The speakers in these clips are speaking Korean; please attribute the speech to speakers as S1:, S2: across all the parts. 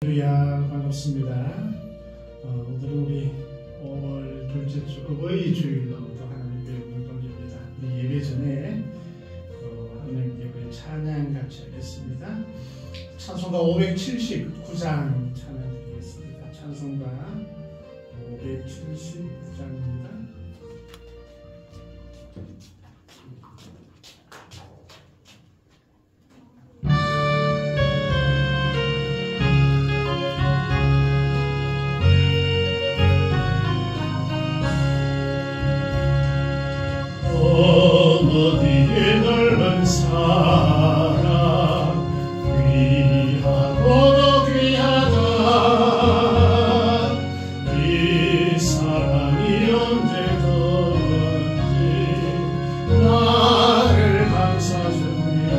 S1: 할렐루야, 반갑습니다. 오늘은 우리 5월 둘째 주 어버이 주일로 또 하나님께 영광 돌립니다. 우리 예배 전에 하나님께 그 찬양 같이 하겠습니다. 찬송가 579장 찬양 드리겠습니다. 찬송가 579장입니다.
S2: 어디에 넓은 사랑 귀하고도 귀하다. 이 사랑이 언제든지 나를 감싸줍니다.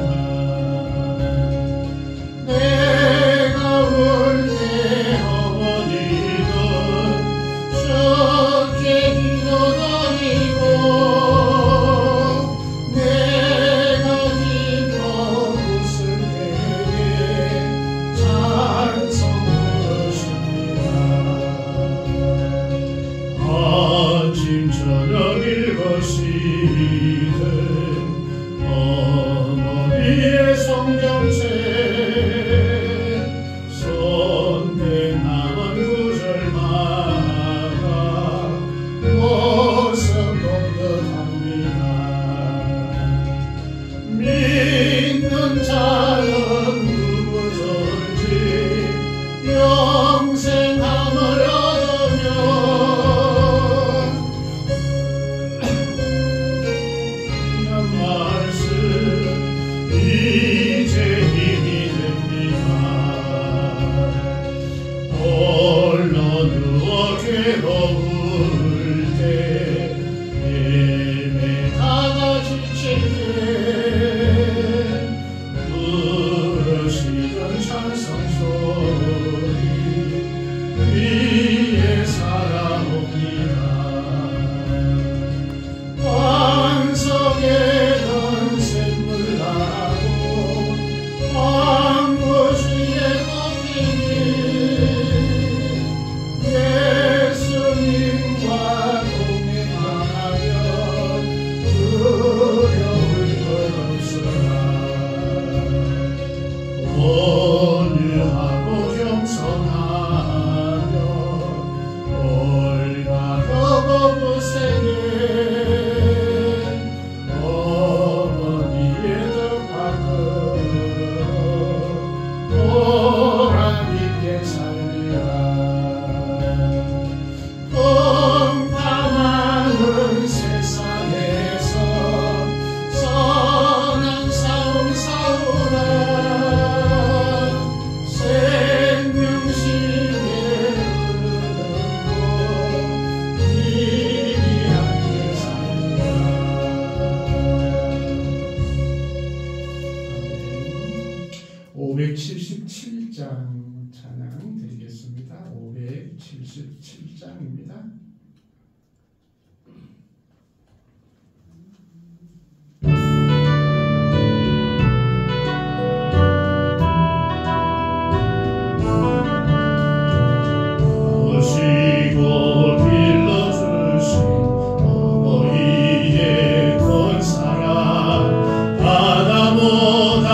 S2: 내가 울 때 어머니는 좋게 기도드리고 어머니의 성경책 손에 남은 구절마다 모습 공급합니다. 믿는 자는 누구든지 영생함을 얻으며 이제 힘이 됩니다. 홀로 누워 괴로울 때 헤매다가 지칠 때 부르시던 찬송 소리 위에 살아옵니다. 반석에는 샘물 나고 광부지에 꺾이니 예수님과 동행하면 두려울 것 없으나 온유하고 겸손하며 올바르고 부세게 어머니의 뜻밖으로 보람있게 살리라. 험담하는 세상에서 선한 싸움 싸우라. 생명식에 흐르고 길이 함께 살리라.
S1: 577장 찬양 드리겠습니다. 577장입니다.
S2: 보시고 길러주신 어머니의 큰 사랑 바다보다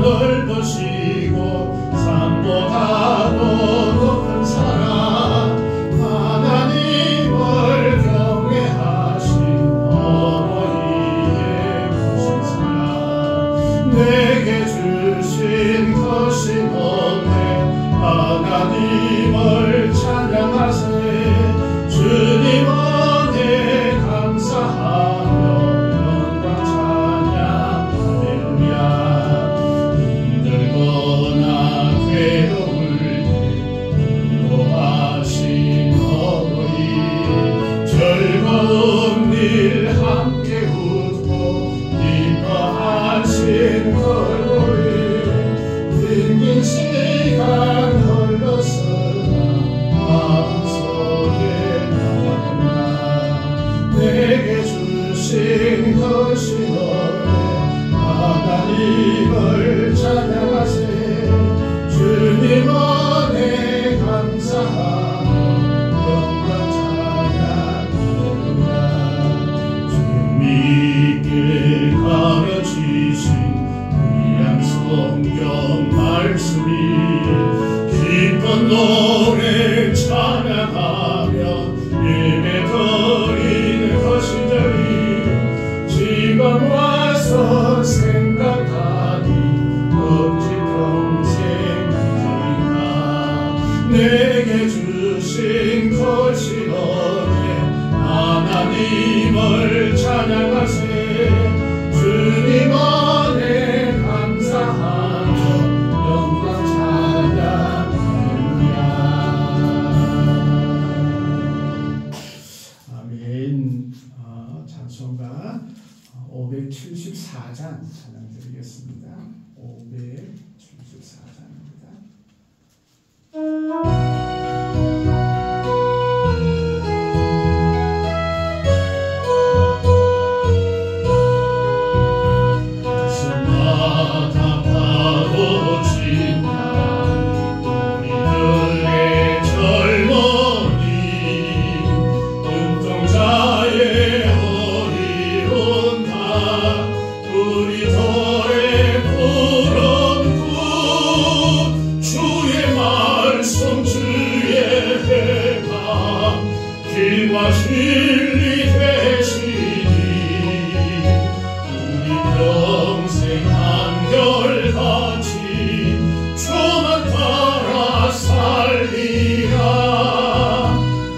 S2: 넓으시고 산보다도 높은 사랑 하나님 노래 찬양하며 예배 드리는 것이더니 지금 와서 생각하니 어찌 평생 기도인가 내게 주신 것이 너네 하나님을 찬양하세 주님 안에 감사하며 영광 찬양
S1: 아멘. 찬송가 574장 찬양 드리겠습니다. 574장입니다.
S2: 진리 되시니 우리 평생 한결같이 주만 따라 살리라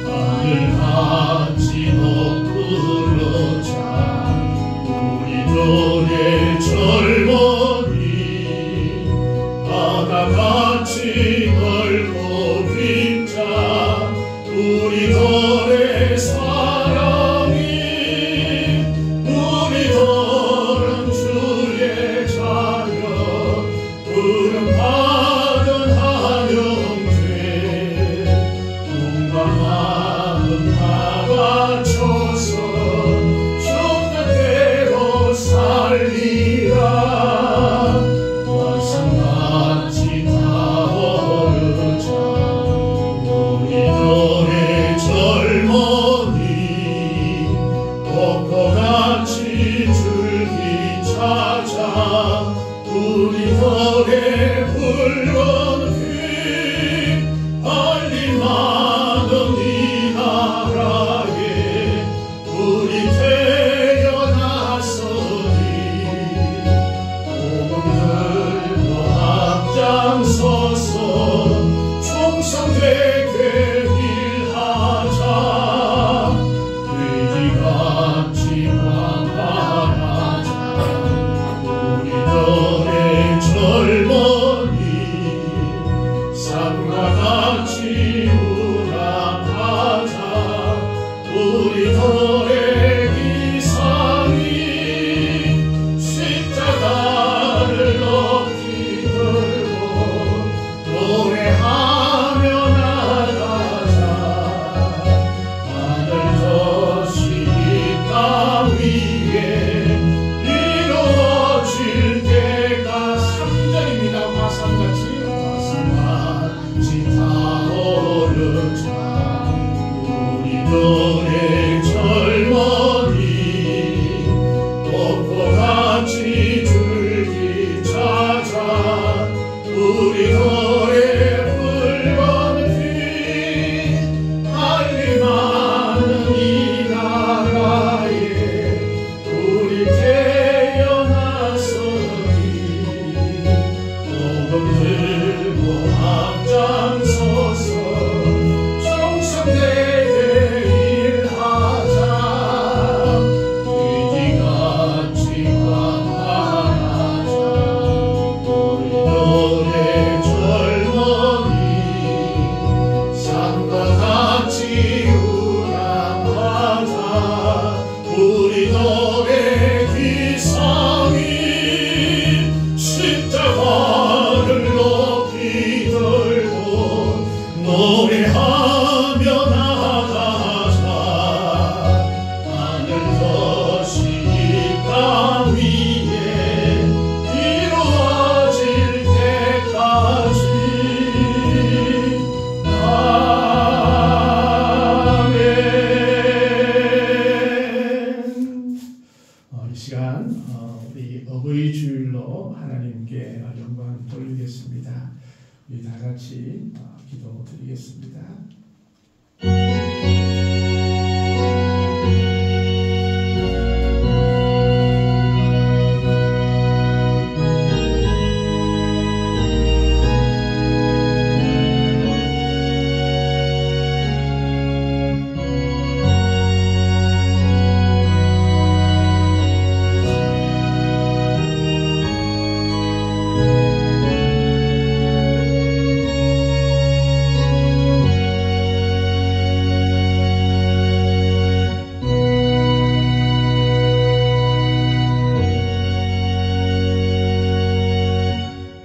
S2: 하늘같이 높으로자 우리들의 젊은이 바다같이 넓고 빈 자 우리들의 사랑이 우리들은 주의 자녀 부름받은 하영돼 몸과 마음 다 바쳐서 주 뜻대로 살리라 완성같이 타오르자 우리들의 젊은이 벚꽃같이 줄기 찾아 우리들의 붉은 빛 빨리 많은 이 나라에 우리 태어났으니 복음 들고 앞장서서 충성되게 일하자 돼지같이 왕바라자 우리들의 젊은이 산과 같이 우람하자 우리들의 기상이 십자가를 높이 들고 노래하며 나가자 하늘 젖이 땅 위에 이루어질 때가 3절입니다. 화산같이 타오르자 우리들의 젊은이 벚꽃같이 줄기 찾아 우리들의 붉은 빛 빨리 많은 이 나라에 우리 태어났으니 복음 들고 앞장서서 충성되게 일하자 돼지같이 왕바라자 우리들의 젊은이 산과 같이 우람하자 우리들의 기상이 십자가를 높이 들고 노래하며 나가자 하늘 젖이 땅 위에 이루어질 때까지 아멘.
S1: 이 시간 우리 어버이 주일로 하나님께 영광 돌리겠습니다. 우리 다 같이 기도드리겠습니다.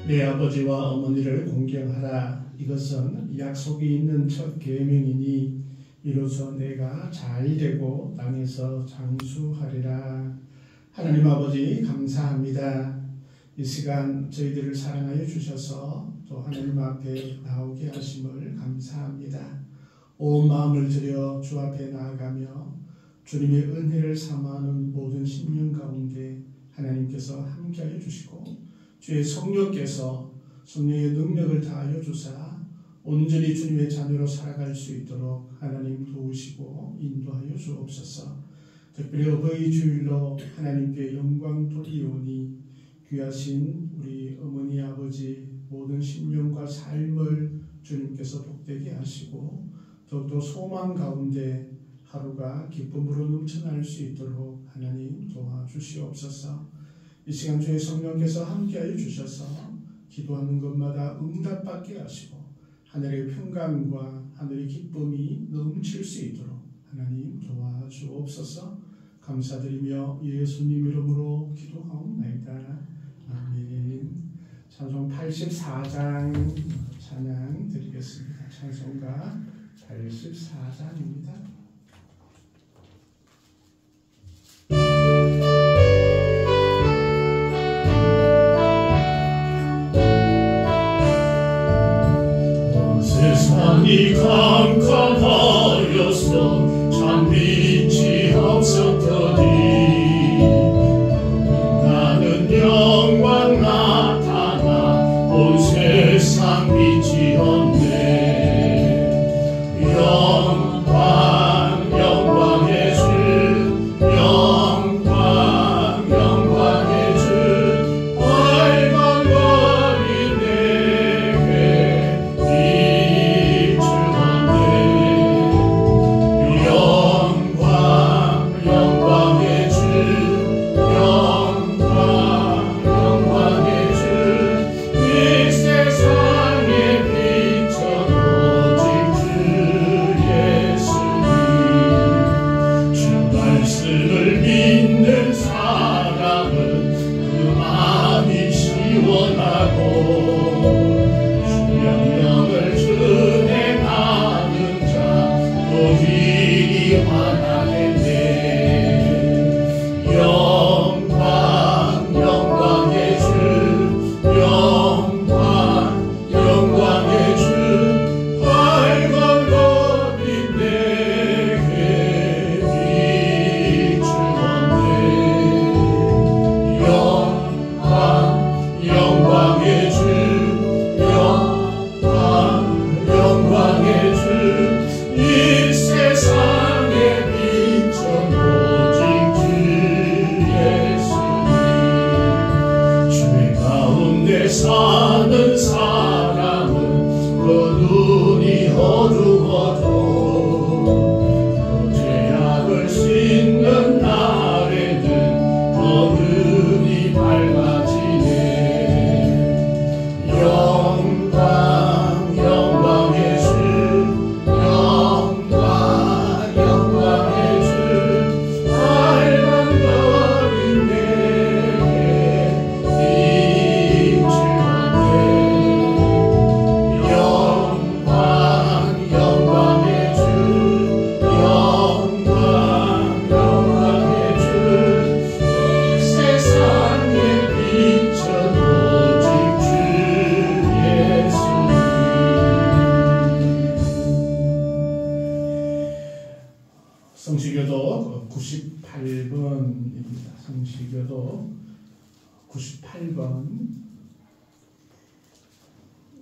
S1: 내 아버지와 어머니를 공경하라. 이것은 약속이 있는 첫 계명이니 이로써 내가 잘 되고 땅에서 장수하리라. 하나님 아버지 감사합니다. 이 시간 저희들을 사랑하여 주셔서 또 하나님 앞에 나오게 하심을 감사합니다. 온 마음을 들여 주 앞에 나아가며 주님의 은혜를 사모하는 모든 심령 가운데 하나님께서 함께하여 주시고 주의 성령께서 성령의 능력을 다하여 주사 온전히 주님의 자녀로 살아갈 수 있도록 하나님 도우시고 인도하여 주옵소서. 특별히 어버이 주일로 하나님께 영광 돌리오니 귀하신 우리 어머니 아버지 모든 심령과 삶을 주님께서 복되게 하시고 더욱더 소망 가운데 하루가 기쁨으로 넘쳐날 수 있도록 하나님 도와주시옵소서. 이 시간 주의 성령께서 함께하여 주셔서 기도하는 것마다 응답받게 하시고 하늘의 평강과 하늘의 기쁨이 넘칠 수 있도록 하나님 도와주옵소서. 감사드리며 예수님 이름으로 기도하옵나이다. 아멘. 찬송 84장 찬양 드리겠습니다. 찬송가 84장입니다.
S2: 세상이 캄캄하여서 참 빛이 없었더니 나는 영광 나타나 온 세상 빛이 없네. 영광의 주 영광의 주 빨간머리 내게 사는 사람은 그 눈이 어두워도 그 죄악을 씻는 날에는 그 눈이 밝아지네. 영광의 주 영광의 주 빨간 머리 내게 성시교도 98번입니다. 성시교도 98번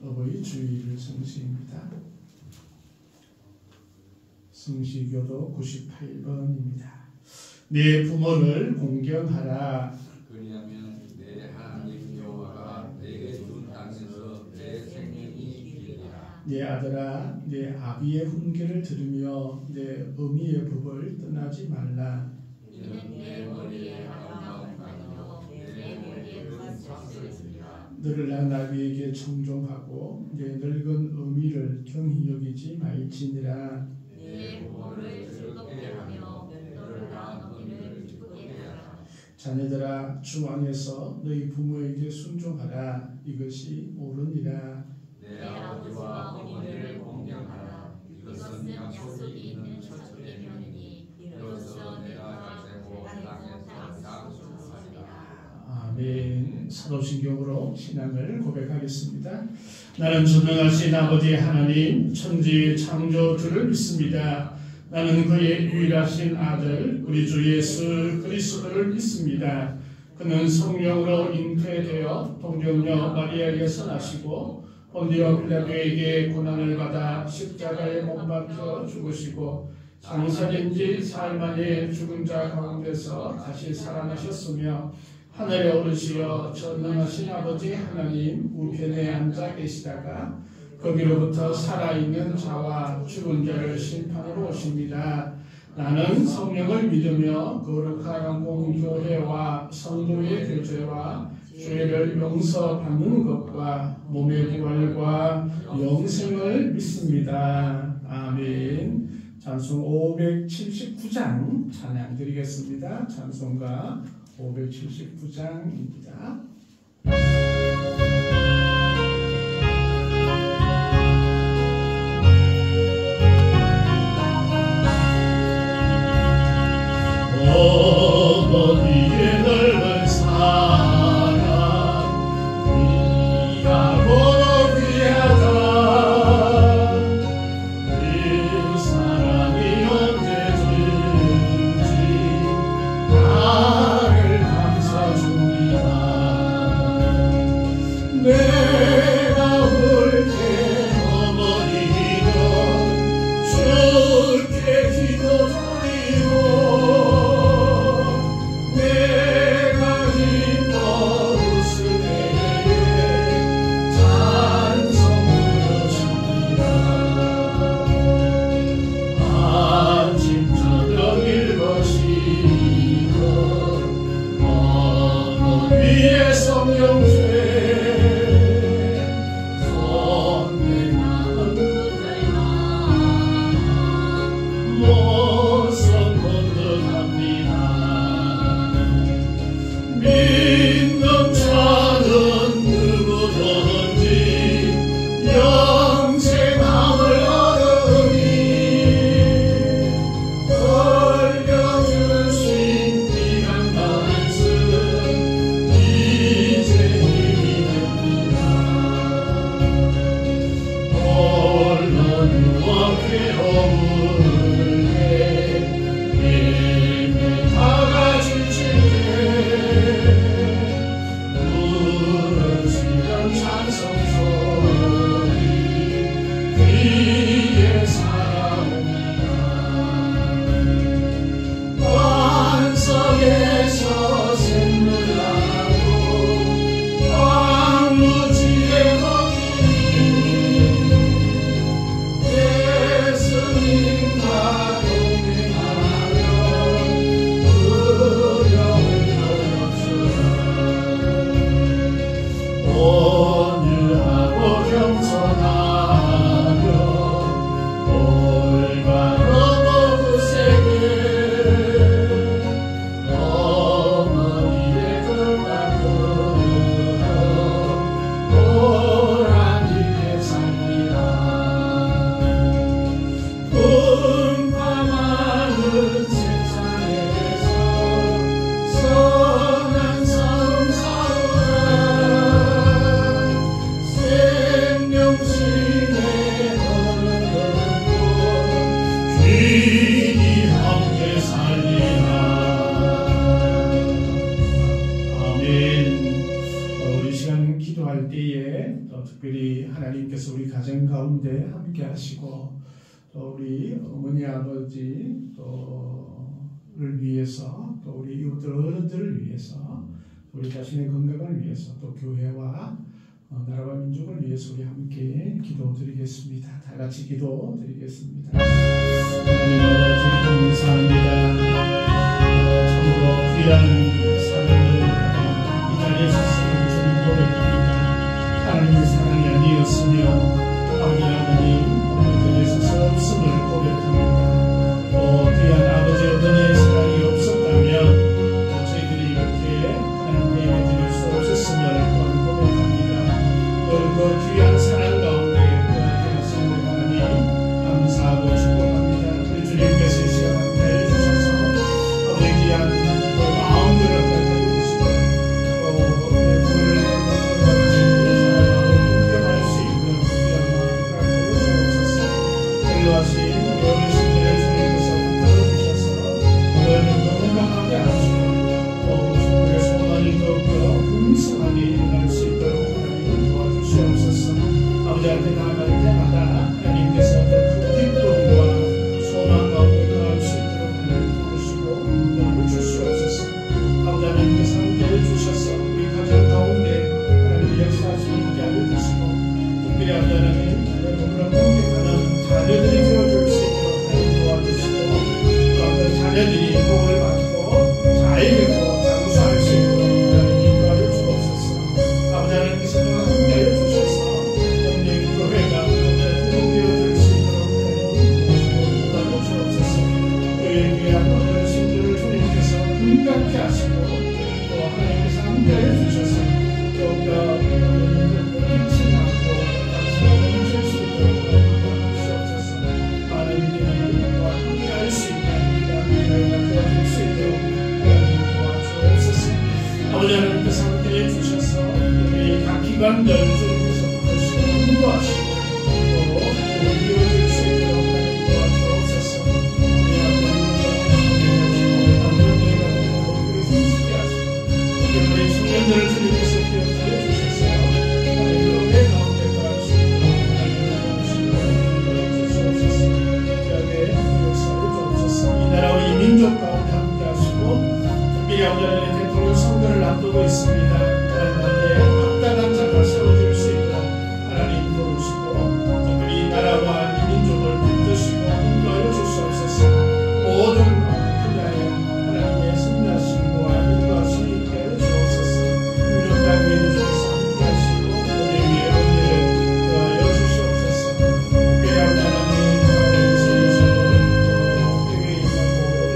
S1: 어버이 주일을 성시입니다. 성시교도 98번입니다. 내 부모를 공경하라.
S3: 그리하면 내 하나님 여호와가 내게 준 땅에서 내 생명이 길리라.
S1: 내 아들아, 내 아비의 훈계를 들으며 내 어미의 법을 떠나지 말라.
S3: 이는 내 머리에 아름다움이요 내 머리에 큰 상을 주리라.
S1: 너를 낳은 아비에게 청종하고 내 늙은 어미를 경히 여기지 말지니라.
S3: 내 부모를 즐겁게 하며 너를 낳은 어미를 기쁘게 하라.
S1: 자녀들아, 주 안에서 너희 부모에게 순종하라. 이것이 옳으니라.
S3: 내 아버지와 어머니를 공경하라. 이것은 약속이 있는 첫 계명이니 이로써 내가 갈대고 땅에서 장수하리라.
S1: 아멘. 사도신경으로 신앙을 고백하겠습니다. 나는 전능하신 아버지 하나님 천지의 창조주를 믿습니다. 나는 그의 유일하신 아들 우리 주 예수 그리스도를 믿습니다. 그는 성령으로 잉태되어 동정녀 마리아에게서 나시고 본디오 빌라도에게 고난을 받아 십자가에 못 박혀 죽으시고 장사된 지 사흘 만에 죽은 자 가운데서 다시 살아나셨으며 하늘에 오르시어 전능하신 아버지 하나님 우편에 앉아 계시다가 거기로부터 살아있는 자와 죽은 자를 심판하러 오십니다. 나는 성령을 믿으며 거룩한 공교회와 성도의 교제와 죄를 용서받는 것과 몸의 부활과 영생을 믿습니다. 아멘. 찬송 579장 찬양 드리겠습니다. 찬송가 579장입니다.
S2: 어머니의 넓은 사랑 귀하고 귀하다. 그 사랑이 언제든지 나를 감싸줍니다. 내
S1: 가운데 함께 하시고 또 우리 어머니 아버지 또를 위해서 또 우리 이웃들 어른들을 위해서 우리 자신의 건강을 위해서 또 교회와 나라와 민족을 위해서 우리 함께 기도드리겠습니다. 다 같이 기도드리겠습니다. 하나님 아버지 감사합니다. 참으로 귀한 사랑을 이 자리에 서서 주님 고백합니다. 하나님의 사랑이 아니었으며 아버지 하나님 어머니 자리에 서서 없음을 고백합니다. 또 귀한 아버지 어머니의 사랑이 없었다면 저희들이 이렇게 하나님께 예배드릴 수 없었음을 그 귀한 사랑 가운데 하신 하나님 감사하고 축복합니다. 우리 주님께서 이 시간 함께 해주셔서 우리 귀한 마음들을 가지고 주시고 우리의 불을 공경할 수 있는 귀한 마음을 가지고 주옵소서. 연로하신 우리 어르신들을 주님께서 붙들어주셔서 너희는 건강하게 하시고 또 우리의 소망이 더욱더 풍성하게 일어날 수 있도록 주옵소서. 아버지 앞에 나아갈 때마다 하나님께서 그 기쁨과 소망 가운데 나갈 수 있도록 하나님 부르시고 도움을 주시옵소서. 아버지 하나님께서 함께해 주셔서 우리 가정 가운데 하나님 역사하시 있게 하여 주시고 특별히 아버지 하나님 너무나 공격하는 자녀들이 되어줄 수 있도록 하나님 도와주시고 또 어떤 자녀들이 복을 받고 자유롭고 장수할 수 있도록 하나님 인도하여 주옵소서. 아버지 하나님께서 함께하여 주셔서 교회가 회복되어질 수 있도록 하나님 도와주시고 주옵소서. 교회의 귀한 어르신들을 주님께서 긍휼케 하시고 또 하나님께서 함께해 주셔서 더욱더 빛이 나고 감사가 넘칠 수 있도록 도와주시옵소서. 많은 이들이 또한 함께할 수 있는 교회가 되어질 수 있도록 하나님 도와주옵소서. 아버지 하나님께서 함께해 주셔서 우리 각 기관들 주님께서 인도하시고 또 이루어질 수 있도록 하나님 도와주옵소서. 우리 아버지가 힘쓰게 하시고 우리 청년들을 주님께서 기억하여 주셔서 하나님 내 가운데 가할 수 있도록 하나님 도와주시옵소서. 귀하게 역사를 주옵소서. 이 나라와 이 민족 가운데 함께 하시고 특별히 아버지 하나님 대통령 선거를 앞두고 있습니다. 하나님 가운데 확단한 자가 세워질 수 있도록 하나님 도우시고 특별히 이 나라와 이 민족을 붙드시고 인도하여 주시옵소서. 모든 분야에 하나님의 승리하심과 인도하심이 있게 하여 주옵소서. 민족과 민족에서 함께하시고 우리 위에 은혜를 더하여 주시옵소서. 특별히 하나님 세계에서도 해외에 있는 모든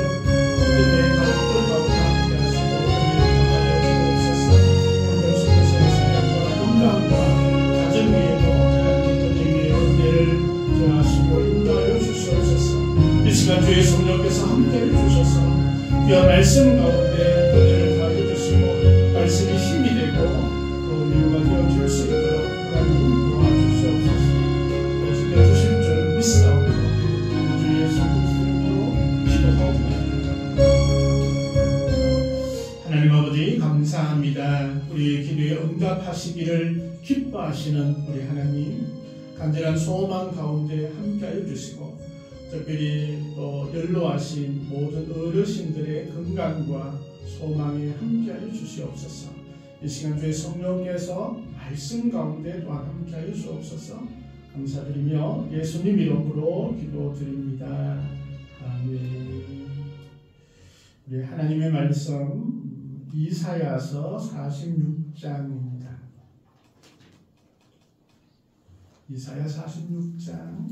S1: 가족들 가운데 함께하시고 은혜를 더하여 주옵소서. 오늘 속에서의 사랑과 건강과 가정 위에도 하나님 위에 은혜를 더하시고 인도하여 주시옵소서. 이 시간 주의 성령께서 함께해 주셔서 귀한 말씀 가운데 은혜를 더하여 주시고 말씀이 힘이 되고 또 위로가 되어줄 수 있도록 하나님 도와주시옵소서. 지켜주실 줄 믿사옵고 주 예수 그리스도로 기도하옵나이다. 하나님 아버지 감사합니다. 우리의 기도에 응답하시기를 기뻐하시는 우리 하나님 간절한 소망 가운데 함께하여 주시고 특별히 또 연로하신 모든 어르신들의 건강과 소망에 함께하여 주시옵소서. 이 시간 주의 성령께서 말씀 가운데 또한 함께하여 주옵소서. 감사드리며 예수님 이름으로 기도드립니다. 아멘. 우리 하나님의 말씀 이사야서 46장입니다. 이사야 46장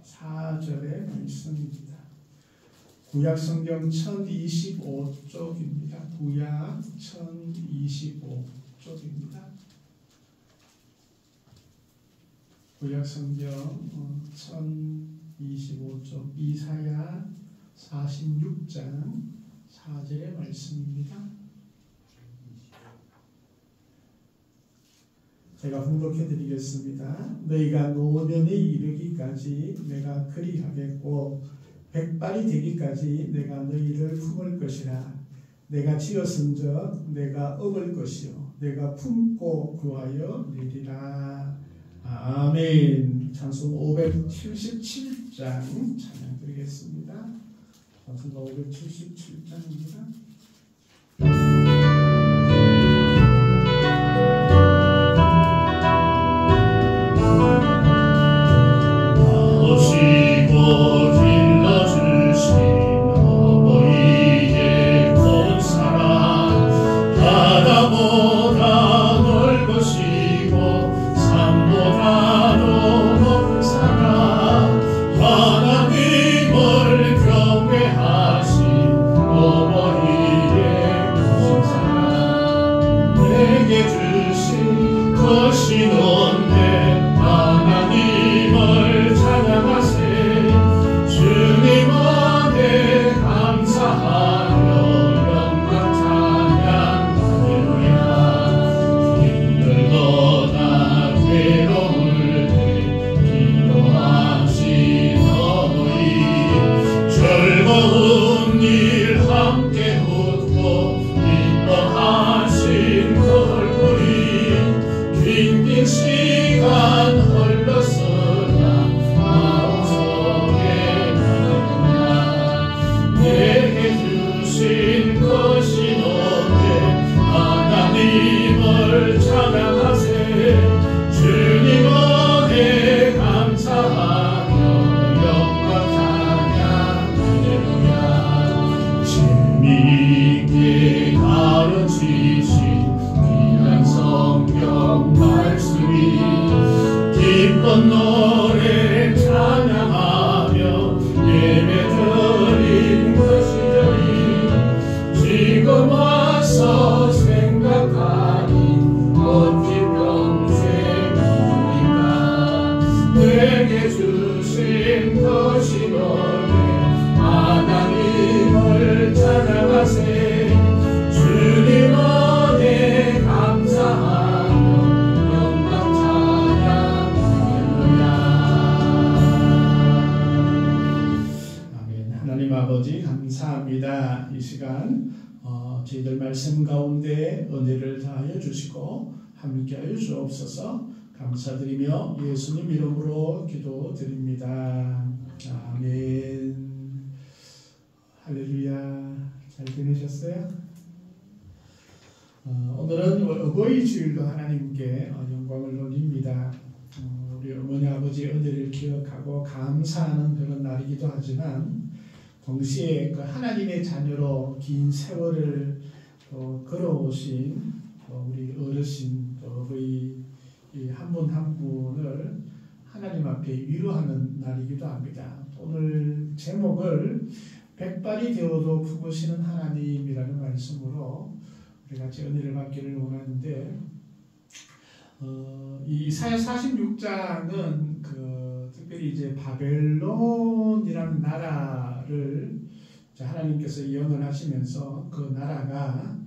S1: 4절의 말씀입니다. 구약 성경 1025쪽입니다. 구약 1025쪽입니다. 구약 성경 1025쪽 이사야 46장 4절의 말씀입니다. 제가 훈독해 드리겠습니다. 너희가 노년에 이르기까지 내가 그리하겠고 백발이 되기까지 내가 너희를 품을 것이라. 내가 지었은즉 내가 업을 것이요 내가 품고 구하여 내리라. 아멘. 찬송 577장 찬양 드리겠습니다. 찬송 577장입니다. 감사합니다. 이 시간 저희들 말씀 가운데 은혜를 다하여 주시고 함께하여 주옵소서. 감사드리며 예수님 이름으로 기도드립니다. 아멘. 할렐루야. 잘 지내셨어요? 오늘은 어버이 주일로 하나님께 영광을 돌립니다. 우리 어머니 아버지의 은혜를 기억하고 감사하는 그런 날이기도 하지만 동시에 그 하나님의 자녀로 긴 세월을 걸어오신 우리 어르신 어버이 한 분 한 분을 하나님 앞에 위로하는 날이기도 합니다. 오늘 제목을 백발이 되어도 품으시는 하나님이라는 말씀으로 우리 같이 은혜를 받기를 원하는데 이 이사야 46장은 특별히 이제 바벨론이라는 나라를 하나님께서 예언을 하시면서 그 나라가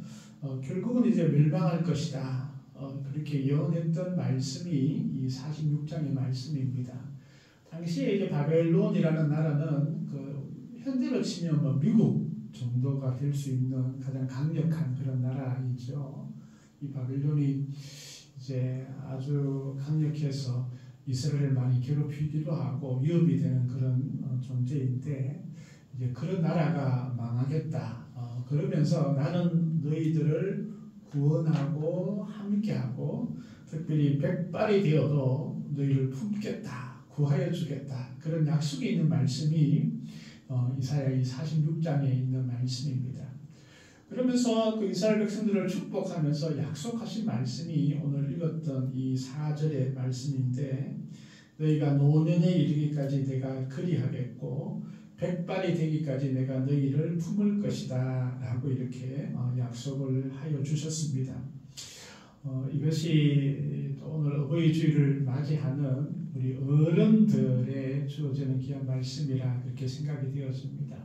S1: 결국은 이제 멸망할 것이다. 그렇게 예언했던 말씀이 이 46장의 말씀입니다. 당시에 이제 바벨론이라는 나라는 현대로 치면 미국 정도가 될 수 있는 가장 강력한 그런 나라이죠. 이 바벨론이 이제 아주 강력해서 이스라엘을 많이 괴롭히기도 하고 위협이 되는 그런 존재인데 이제 그런 나라가 망하겠다. 그러면서 나는 너희들을 구원하고 함께하고 특별히 백발이 되어도 너희를 품겠다. 구하여 주겠다. 그런 약속이 있는 말씀이 이사야 46장에 있는 말씀입니다. 그러면서 그 이스라엘 백성들을 축복하면서 약속하신 말씀이 오늘 읽었던 이 4절의 말씀인데 너희가 노년에 이르기까지 내가 그리하겠고 백발이 되기까지 내가 너희를 품을 것이다 라고 이렇게 약속을 하여 주셨습니다. 이것이 오늘 어버이 주일을 맞이하는 우리 어른들의 주어지는 귀한 말씀이라 그렇게 생각이 되었습니다.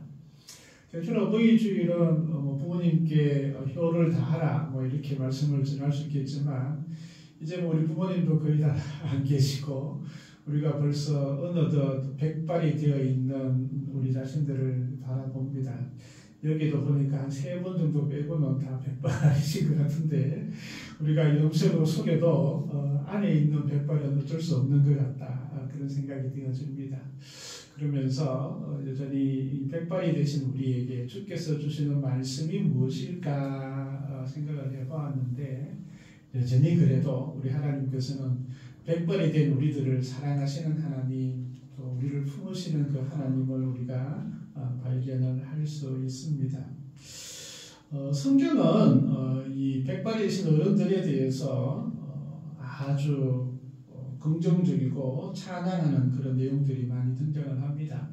S1: 사실 어버이 주일은 부모님께 효를 다하라 이렇게 말씀을 전할 수 있겠지만 이제 우리 부모님도 거의 다 안 계시고 우리가 벌써 어느덧 백발이 되어 있는 우리 자신들을 바라봅니다. 여기도 보니까 한 3번 정도 빼고는 다 백발이신 것 같은데 우리가 영적으로 속에도 안에 있는 백발은 어쩔 수 없는 것 같다. 그런 생각이 되어집니다. 그러면서 여전히 백발이 되신 우리에게 주께서 주시는 말씀이 무엇일까 생각을 해보았는데 여전히 그래도 우리 하나님께서는 백발이 된 우리들을 사랑하시는 하나님, 또 우리를 품으시는 그 하나님을 우리가 발견을 할 수 있습니다. 성경은 이 백발이 되신 어른들에 대해서 아주 긍정적이고 찬양하는 그런 내용들이 많이 등장을 합니다.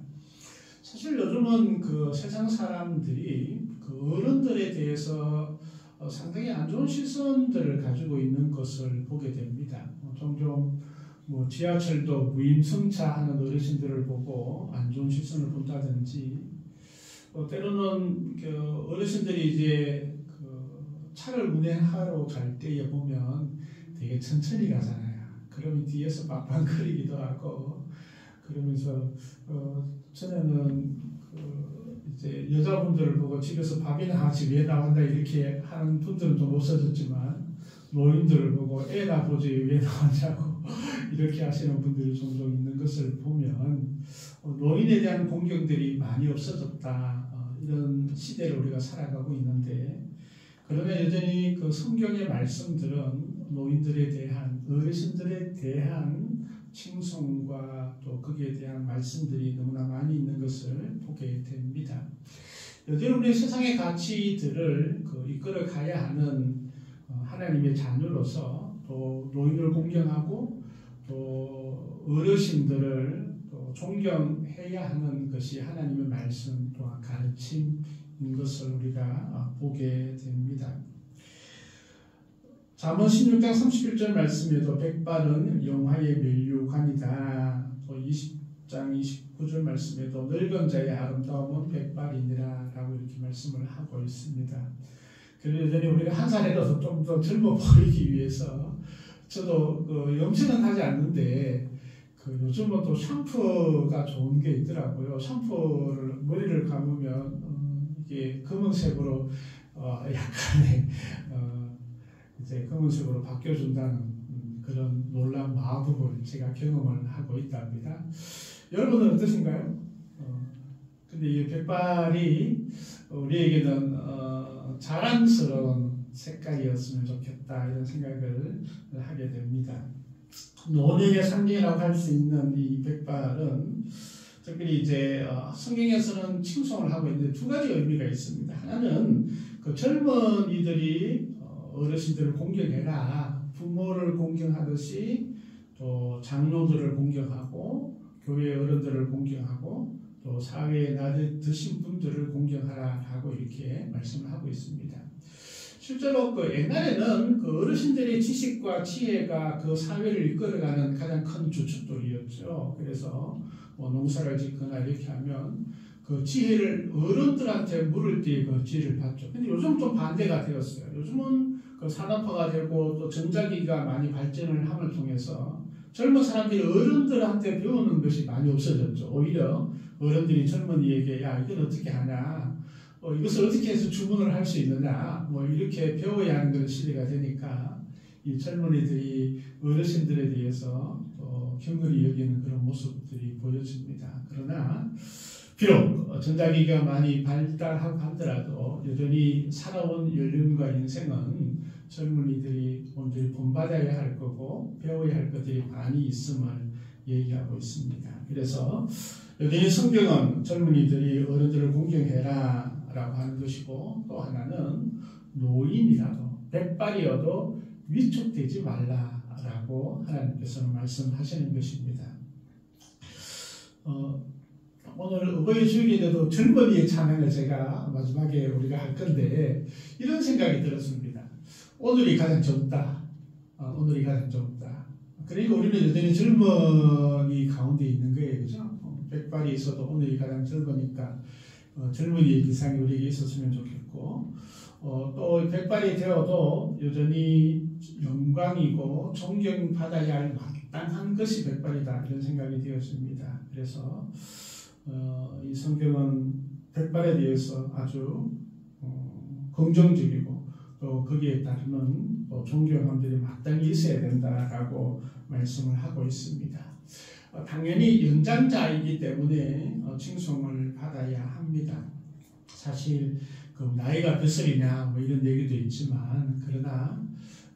S1: 사실 요즘은 그 세상 사람들이 그 어른들에 대해서 상당히 안 좋은 시선들을 가지고 있는 것을 보게 됩니다. 종종 지하철도 무임승차하는 어르신들을 보고 안 좋은 시선을 본다든지, 때로는 그 어르신들이 이제 그 차를 운행하러 갈 때에 보면 되게 천천히 가잖아요. 그러면 뒤에서 빵빵거리기도 하고, 그러면서 전에는 이제 여자분들을 보고 집에서 밥이나 하지 왜 나온다 이렇게 하는 분들은 좀 없어졌지만, 노인들을 보고 애나 보지 왜 나왔냐고 이렇게 하시는 분들이 종종 있는 것을 보면 노인에 대한 공경들이 많이 없어졌다. 이런 시대를 우리가 살아가고 있는데, 그러나 여전히 그 성경의 말씀들은 노인들에 대한, 어르신들에 대한 칭송과 또 거기에 대한 말씀들이 너무나 많이 있는 것을 보게 됩니다. 여전히 우리 세상의 가치들을 이끌어 가야 하는 하나님의 자녀로서 또 노인을 공경하고 또 어르신들을 또 존경해야 하는 것이 하나님의 말씀 또한 가르침인 것을 우리가 보게 됩니다. 잠언 16장 31절 말씀에도 백발은 영화의 면류관이다. 또 20장 29절 말씀에도 늙은 자의 아름다움은 백발이니라 라고 이렇게 말씀을 하고 있습니다. 그래서 여전히 우리가 한 살이라도 좀 더 젊어 보이기 위해서, 저도 염색은 하지 않는데 요즘은 또 샴푸가 좋은 게 있더라고요. 샴푸를 머리를 감으면 이게 검은색으로 약간의 이제 검은색으로 바뀌어준다는 그런 놀라운 마법을 제가 경험을 하고 있답니다. 여러분은 어떠신가요? 근데 이 백발이 우리에게는 자랑스러운 색깔이었으면 좋겠다 이런 생각을 하게 됩니다. 노년의 상징이라고 할 수 있는 이 백발은 특별히 이제 성경에서는 칭송을 하고 있는데 두 가지 의미가 있습니다. 하나는 그 젊은이들이 어르신들을 공경해라, 부모를 공경하듯이 또 장로들을 공경하고 교회 어른들을 공경하고 또 사회에 나이 드신 분들을 공경하라라고 이렇게 말씀을 하고 있습니다. 실제로 옛날에는 그 어르신들의 지식과 지혜가 그 사회를 이끌어가는 가장 큰 주춧돌이었죠. 그래서 농사를 짓거나 이렇게 하면 그 지혜를 어른들한테 물을 때 그 지혜를 받죠. 근데 요즘 좀 반대가 되었어요. 요즘은 그 산업화가 되고 또 전자기기가 많이 발전을 함을 통해서 젊은 사람들이 어른들한테 배우는 것이 많이 없어졌죠. 오히려 어른들이 젊은이에게 야 이건 어떻게 하냐, 이것을 어떻게 해서 주문을 할 수 있느냐, 이렇게 배워야 하는 그런 시대가 되니까 이 젊은이들이 어르신들에 대해서 경건히 여기는 그런 모습들이 보여집니다. 그러나 비록 전자기기가 많이 발달하고 하더라도 여전히 살아온 연륜과 인생은 젊은이들이 온전히 본받아야 할 거고 배워야 할 것들이 많이 있음을 얘기하고 있습니다. 그래서 여전히 성경은 젊은이들이 어른들을 공경해라 라고 하는 것이고, 또 하나는 노인이라도 백발이어도 위축되지 말라라고 하나님께서는 말씀하시는 것입니다. 오늘 어버이 주일인데도 젊은이의 찬양을 제가 마지막에 우리가 할 건데 이런 생각이 들었습니다. 오늘이 가장 젊다. 오늘이 가장 젊다. 그러니까 우리는 여전히 젊은이 가운데 있는 거예요. 그죠? 백발이 있어도 오늘이 가장 젊으니까 젊은이의 기상이 우리에게 있었으면 좋겠고, 또 백발이 되어도 여전히 영광이고 존경받아야 할 마땅한 것이 백발이다 이런 생각이 되었습니다. 그래서 이 성경은 백발에 대해서 아주 긍정적이고 또 거기에 따르는 또 존경함들이 마땅히 있어야 된다라고 말씀을 하고 있습니다. 당연히 연장자이기 때문에 칭송을 받아야 합니다. 사실 그 나이가 몇 살이냐 뭐 이런 얘기도 있지만 그러나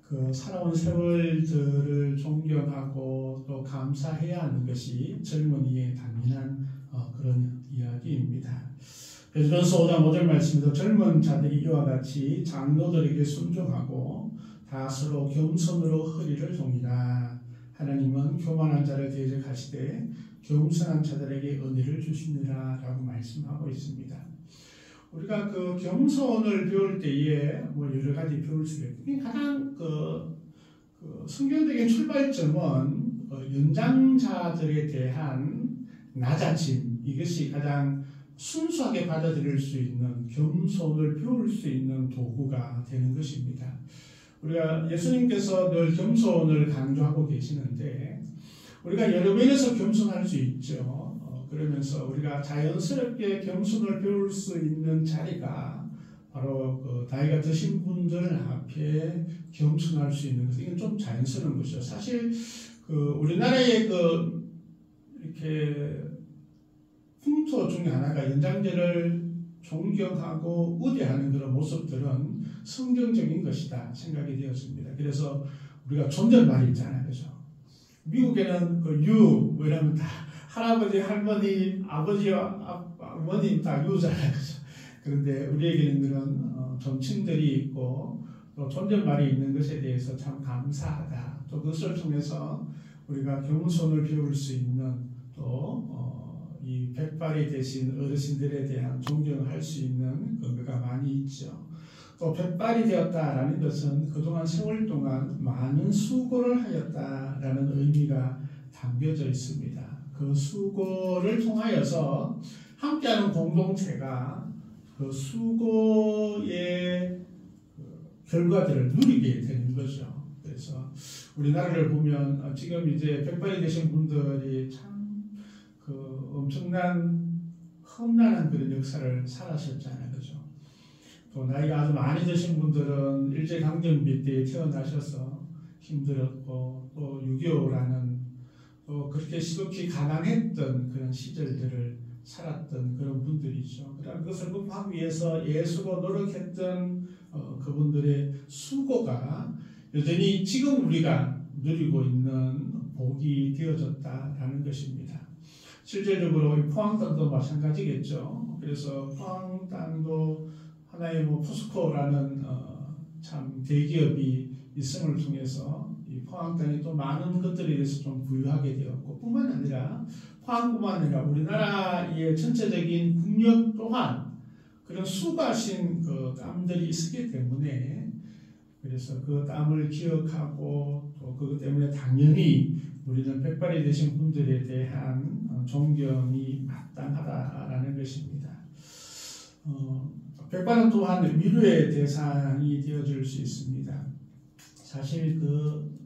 S1: 그 살아온 세월들을 존경하고 또 감사해야 하는 것이 젊은이의 당연한 그런 이야기입니다. 베드로전서 5장 5절 말씀에서 젊은 자들이 이와 같이 장로들에게 순종하고 다 서로 겸손으로 허리를 동이라. 하나님은 교만한 자를 대적하시되 겸손한 자들에게 은혜를 주시느라 라고 말씀하고 있습니다. 우리가 그 겸손을 배울 때에 뭐 여러 가지 배울 수가 있고 가장 그 성경적인 출발점은 연장자들에 대한 낮아짐, 이것이 가장 순수하게 받아들일 수 있는 겸손을 배울 수 있는 도구가 되는 것입니다. 우리가 예수님께서 늘 겸손을 강조하고 계시는데 우리가 여러 면에서 겸손할 수 있죠. 그러면서 우리가 자연스럽게 겸손을 배울 수 있는 자리가 바로 그 나이가 드신 분들 앞에 겸손할 수 있는 것, 이건 좀 자연스러운 것이죠. 사실 그 우리나라의 그 이렇게 풍토 중에 하나가 연장자를 존경하고 우대하는 그런 모습들은 성경적인 것이다 생각이 되었습니다. 그래서 우리가 존댓말이 있잖아요, 그죠? 미국에는 그 유, 뭐라면 다 할아버지, 할머니, 아버지와 어머님 다 유잖아요, 그죠? 그런데 우리에게는 그런 존칭들이 있고 또 존댓말이 있는 것에 대해서 참 감사하다. 또 그것을 통해서 우리가 겸손을 배울 수 있는 또 이 백발이 되신 어르신들에 대한 존경을 할 수 있는 그거가 많이 있죠. 또 백발이 되었다라는 것은 그동안 세월 동안 많은 수고를 하였다라는 의미가 담겨져 있습니다. 그 수고를 통하여서 함께하는 공동체가 그 수고의 결과들을 누리게 되는 거죠. 그래서 우리나라를 보면 지금 이제 백발이 되신 분들이 참 그 엄청난 험난한 그런 역사를 살았었잖아요, 그죠? 또 나이가 아주 많이 드신 분들은 일제강점기 때 태어나셔서 힘들었고 또 6.25라는 또 그렇게 시독히 가난했던 그런 시절들을 살았던 그런 분들이죠. 그러나 그것을 극복하기 위해서 예수로 노력했던 그분들의 수고가 여전히 지금 우리가 누리고 있는 복이 되어졌다라는 것입니다. 실질적으로 포항 땅도 마찬가지겠죠. 그래서 포항 땅도 하나의 뭐 포스코라는 참 대기업이 있음을 통해서 이 포항 땅이 또 많은 것들에 대해서 좀 부유하게 되었고, 뿐만 아니라 포항뿐만 아니라 우리나라의 전체적인 국력 또한 그런 수고하신 그 땀들이 있었기 때문에, 그래서 그 땀을 기억하고 또 그것 때문에 당연히 우리는 백발이 되신 분들에 대한 존경이 마땅하다라는 것입니다. 백발은 또한 위로의 대상이 되어줄 수 있습니다. 사실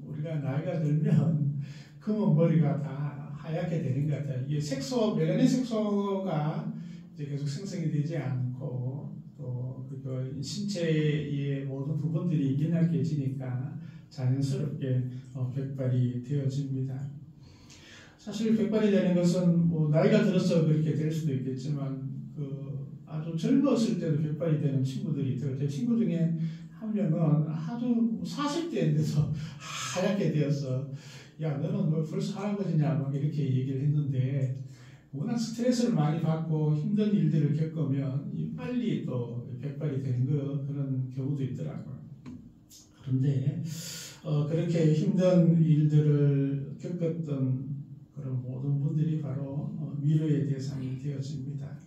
S1: 우리가 나이가 들면 검은 머리가 다 하얗게 되는 것 같아요. 이게 멜라닌 색소가 이제 계속 생성이 되지 않고 또 신체의 모든 부분들이 연약해지니까 자연스럽게 백발이 되어집니다. 사실 백발이 되는 것은 뭐 나이가 들어서 그렇게 될 수도 있겠지만 아주 젊었을 때도 백발이 되는 친구들이 있어요. 제 친구 중에 한 명은 아주 40대인데도 하얗게 되어서 야 너는 뭐 벌써 할아버지냐 막 이렇게 얘기를 했는데, 워낙 스트레스를 많이 받고 힘든 일들을 겪으면 빨리 또 백발이 되는 그런 경우도 있더라고요. 그런데 그렇게 힘든 일들을 겪었던 그런 모든 분들이 바로 위로의 대상이 되어집니다.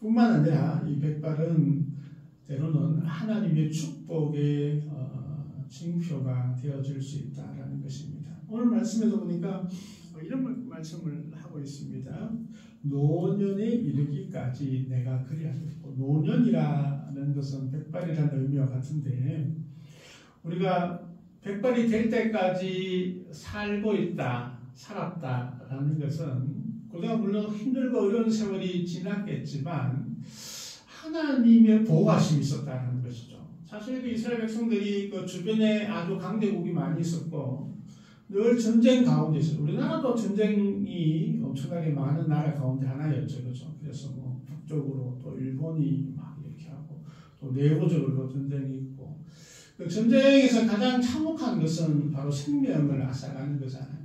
S1: 뿐만 아니라 이 백발은 때로는 하나님의 축복의 징표가 되어질 수 있다라는 것입니다. 오늘 말씀에도 보니까 이런 말씀을 하고 있습니다. 노년에 이르기까지 내가 그리하겠고, 노년이라는 것은 백발이라는 의미와 같은데, 우리가 백발이 될 때까지 살았다라는 것은 그동안 물론 힘들고 어려운 세월이 지났겠지만 하나님의 보호하심이 있었다는 것이죠. 사실 그 이스라엘 백성들이 그 주변에 아주 강대국이 많이 있었고 늘 전쟁 가운데 있어요. 우리나라도 전쟁이 엄청나게 많은 나라 가운데 하나였죠. 그렇죠? 그래서 뭐 북쪽으로 또 일본이 막 이렇게 하고 또 내부적으로 전쟁이 있고 그 전쟁에서 가장 참혹한 것은 바로 생명을 앗아가는 거잖아요.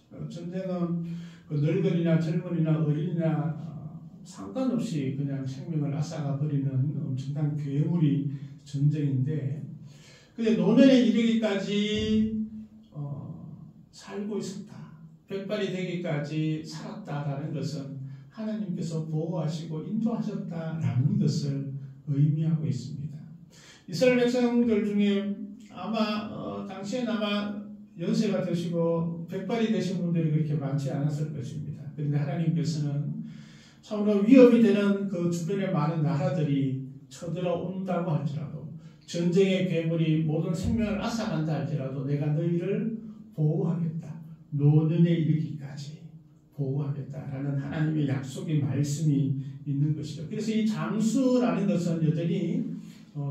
S1: 그렇죠? 전쟁은 그 늙은이나 젊은이나 어린이나 상관없이 그냥 생명을 앗아가 버리는 엄청난 괴물이 전쟁인데 근데 노년에 이르기까지 살고 있었다. 백발이 되기까지 살았다라는 것은 하나님께서 보호하시고 인도하셨다라는 것을 의미하고 있습니다. 이스라엘 백성들 중에 아마 당시엔 아마 연세가 드시고 백발이 되신 분들이 그렇게 많지 않았을 것입니다. 그런데 하나님께서는 참으로 위협이 되는 그 주변의 많은 나라들이 쳐들어온다고 할지라도 전쟁의 괴물이 모든 생명을 앗아간다 할지라도 내가 너희를 보호하겠다. 노년에 이르기까지 보호하겠다라는 하나님의 약속의 말씀이 있는 것이죠. 그래서 이 장수라는 것은 여전히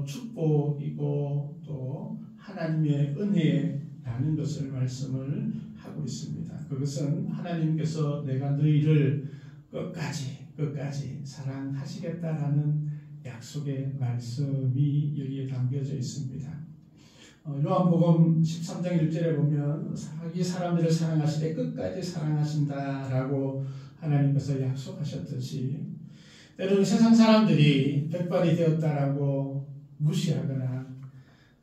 S1: 축복이고 또 하나님의 은혜라는 것을 말씀을 하고 있습니다. 그것은 하나님께서 내가 너희를 끝까지 사랑하시겠다라는 약속의 말씀이 여기에 담겨져 있습니다. 요한복음 13장 1절에 보면 자기 사람들을 사랑하시되 끝까지 사랑하신다라고 하나님께서 약속하셨듯이 때로는 세상 사람들이 백발이 되었다라고 무시하거나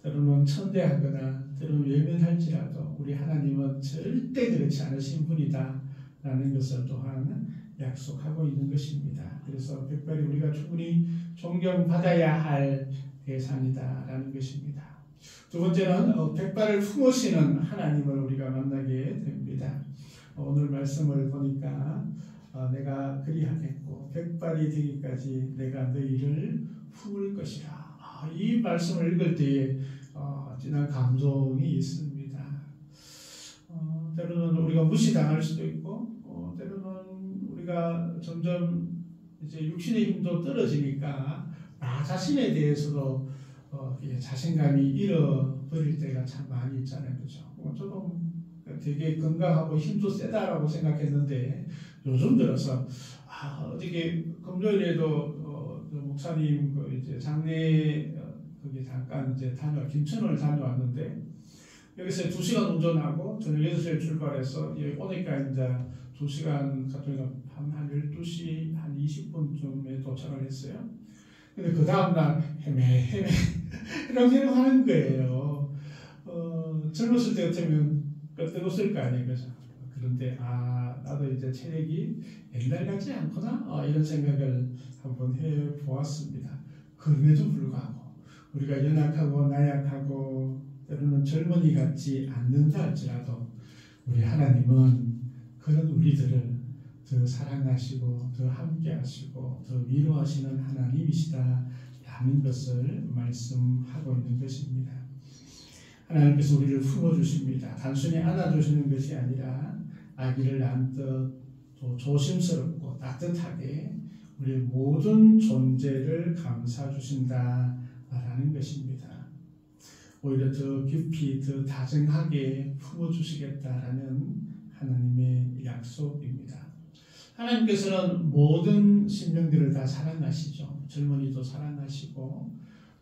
S1: 때로는 천대하거나 때로는 외면할지라도 우리 하나님은 절대 그렇지 않으신 분이다 라는 것을 또한 약속하고 있는 것입니다. 그래서 백발이 우리가 충분히 존경받아야 할 대상이다 라는 것입니다. 두 번째는 백발을 품으시는 하나님을 우리가 만나게 됩니다. 오늘 말씀을 보니까 내가 그리하겠고 백발이 되기까지 내가 너희를 품을 것이라. 이 말씀을 읽을 때에 진한 감동이 있습니다. 때로는 우리가 무시당할 수도 있고 때로는 우리가 점점 이제 육신의 힘도 떨어지니까 나 자신에 대해서도 자신감이 잃어버릴 때가 참 많이 있잖아요. 그렇죠? 저도 되게 건강하고 힘도 세다라고 생각했는데 요즘 들어서 어저께 금요일에도 목사님 이제 장례 거기 잠깐 이제 김천을 다녀왔는데 여기서 2시간 운전하고 저녁 6시에 출발해서 여기 오니까 이제 2시간 갔더니 한 12시 한 20분쯤에 도착을 했어요. 근데 그 다음날 헤매라고 하는 거예요. 젊었을 때 같으면 끄떡없을 거 아니에요. 그죠? 그런데 나도 이제 체력이 옛날 같지 않구나 이런 생각을 한번 해보았습니다. 그럼에도 불구하고 우리가 연약하고 나약하고 때로는 젊은이 같지 않는다 할지라도 우리 하나님은 그런 우리들을 더 사랑하시고 더 함께하시고 더 위로하시는 하나님이시다라는 것을 말씀하고 있는 것입니다. 하나님께서 우리를 품어주십니다. 단순히 안아주시는 것이 아니라 아기를 낳듯 또 조심스럽고 따뜻하게 우리의 모든 존재를 감싸주신다라는 것입니다. 오히려 더 깊이 더 다정하게 품어주시겠다라는 하나님의 약속입니다. 하나님께서는 모든 생명들을 다 사랑하시죠. 젊은이도 사랑하시고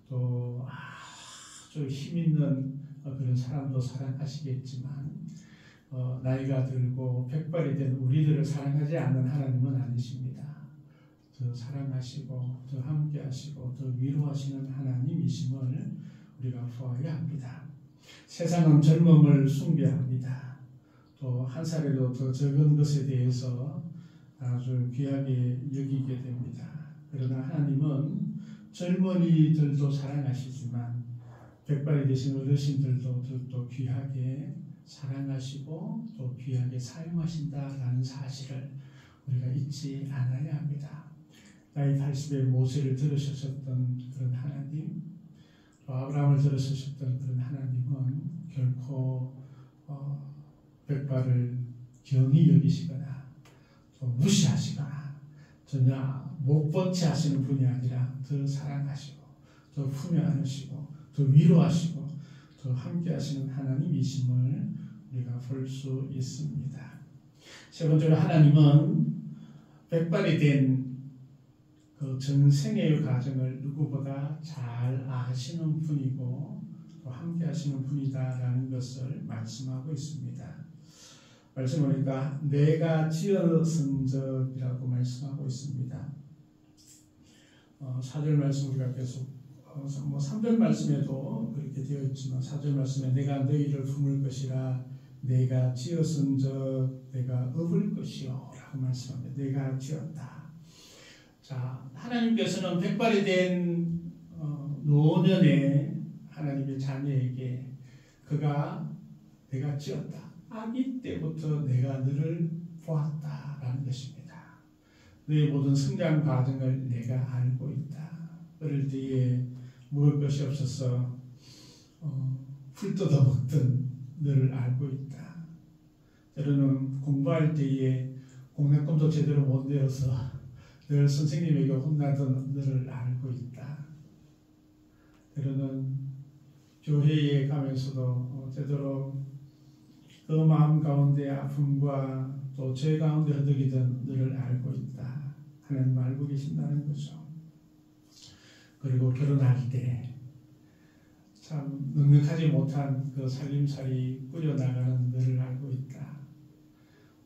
S1: 또 아주 힘있는 그런 사람도 사랑하시겠지만 나이가 들고 백발이 된 우리들을 사랑하지 않는 하나님은 아니십니다. 더 사랑하시고 더 함께하시고 더 위로하시는 하나님이심을 우리가 보아야 합니다. 세상은 젊음을 숭배합니다. 또 한 살에도 더 적은 것에 대해서 아주 귀하게 여기게 됩니다. 그러나 하나님은 젊은이들도 사랑하시지만 백발이 되신 어르신들도 또 귀하게 사랑하시고 또 귀하게 사용하신다라는 사실을 우리가 잊지 않아야 합니다. 나이 80에 모세를 들으셨던 그런 하나님, 또 아브라함을 들으셨던 그런 하나님은 결코 백발을 경히 여기시거나 또 무시하시거나 전혀 못본체 하시는 분이 아니라 더 사랑하시고 더 품에 안으시고 더 위로하시고 더 함께 하시는 하나님이심을 우리가 볼 수 있습니다. 세 번째로 하나님은 백발이 된 그 전생의 과정을 누구보다 잘 아시는 분이고 또 함께 하시는 분이다라는 것을 말씀하고 있습니다. 말씀 보니까 내가 지었은 적이라고 말씀하고 있습니다. 4절 말씀 우리가 계속 3절 말씀에도 그렇게 되어 있지만 4절 말씀에 내가 너희를 품을 것이라 내가 지었은 적 내가 업을 것이요 라고 말씀합니다. 내가 지었다. 자, 하나님께서는 백발이 된 노년의 하나님의 자녀에게 그가 내가 지었다. 아기 때부터 내가 너를 보았다라는 것입니다. 너의 모든 성장 과정을 내가 알고 있다. 어릴 때에 먹을 것이 없어서 풀 뜯어 먹던 너를 알고 있다. 때로는 공부할 때에 공략금도 제대로 못 내어서 늘 선생님에게 혼나던 너를 알고 있다. 때로는 교회에 가면서도 제대로 그 마음 가운데 아픔과 또 죄 가운데 허덕이던 너를 알고 있다. 하나님 알고 계신다는 거죠. 그리고 결혼할 때 참 넉넉하지 못한 그 살림살이 꾸려나가는 너를 알고 있다.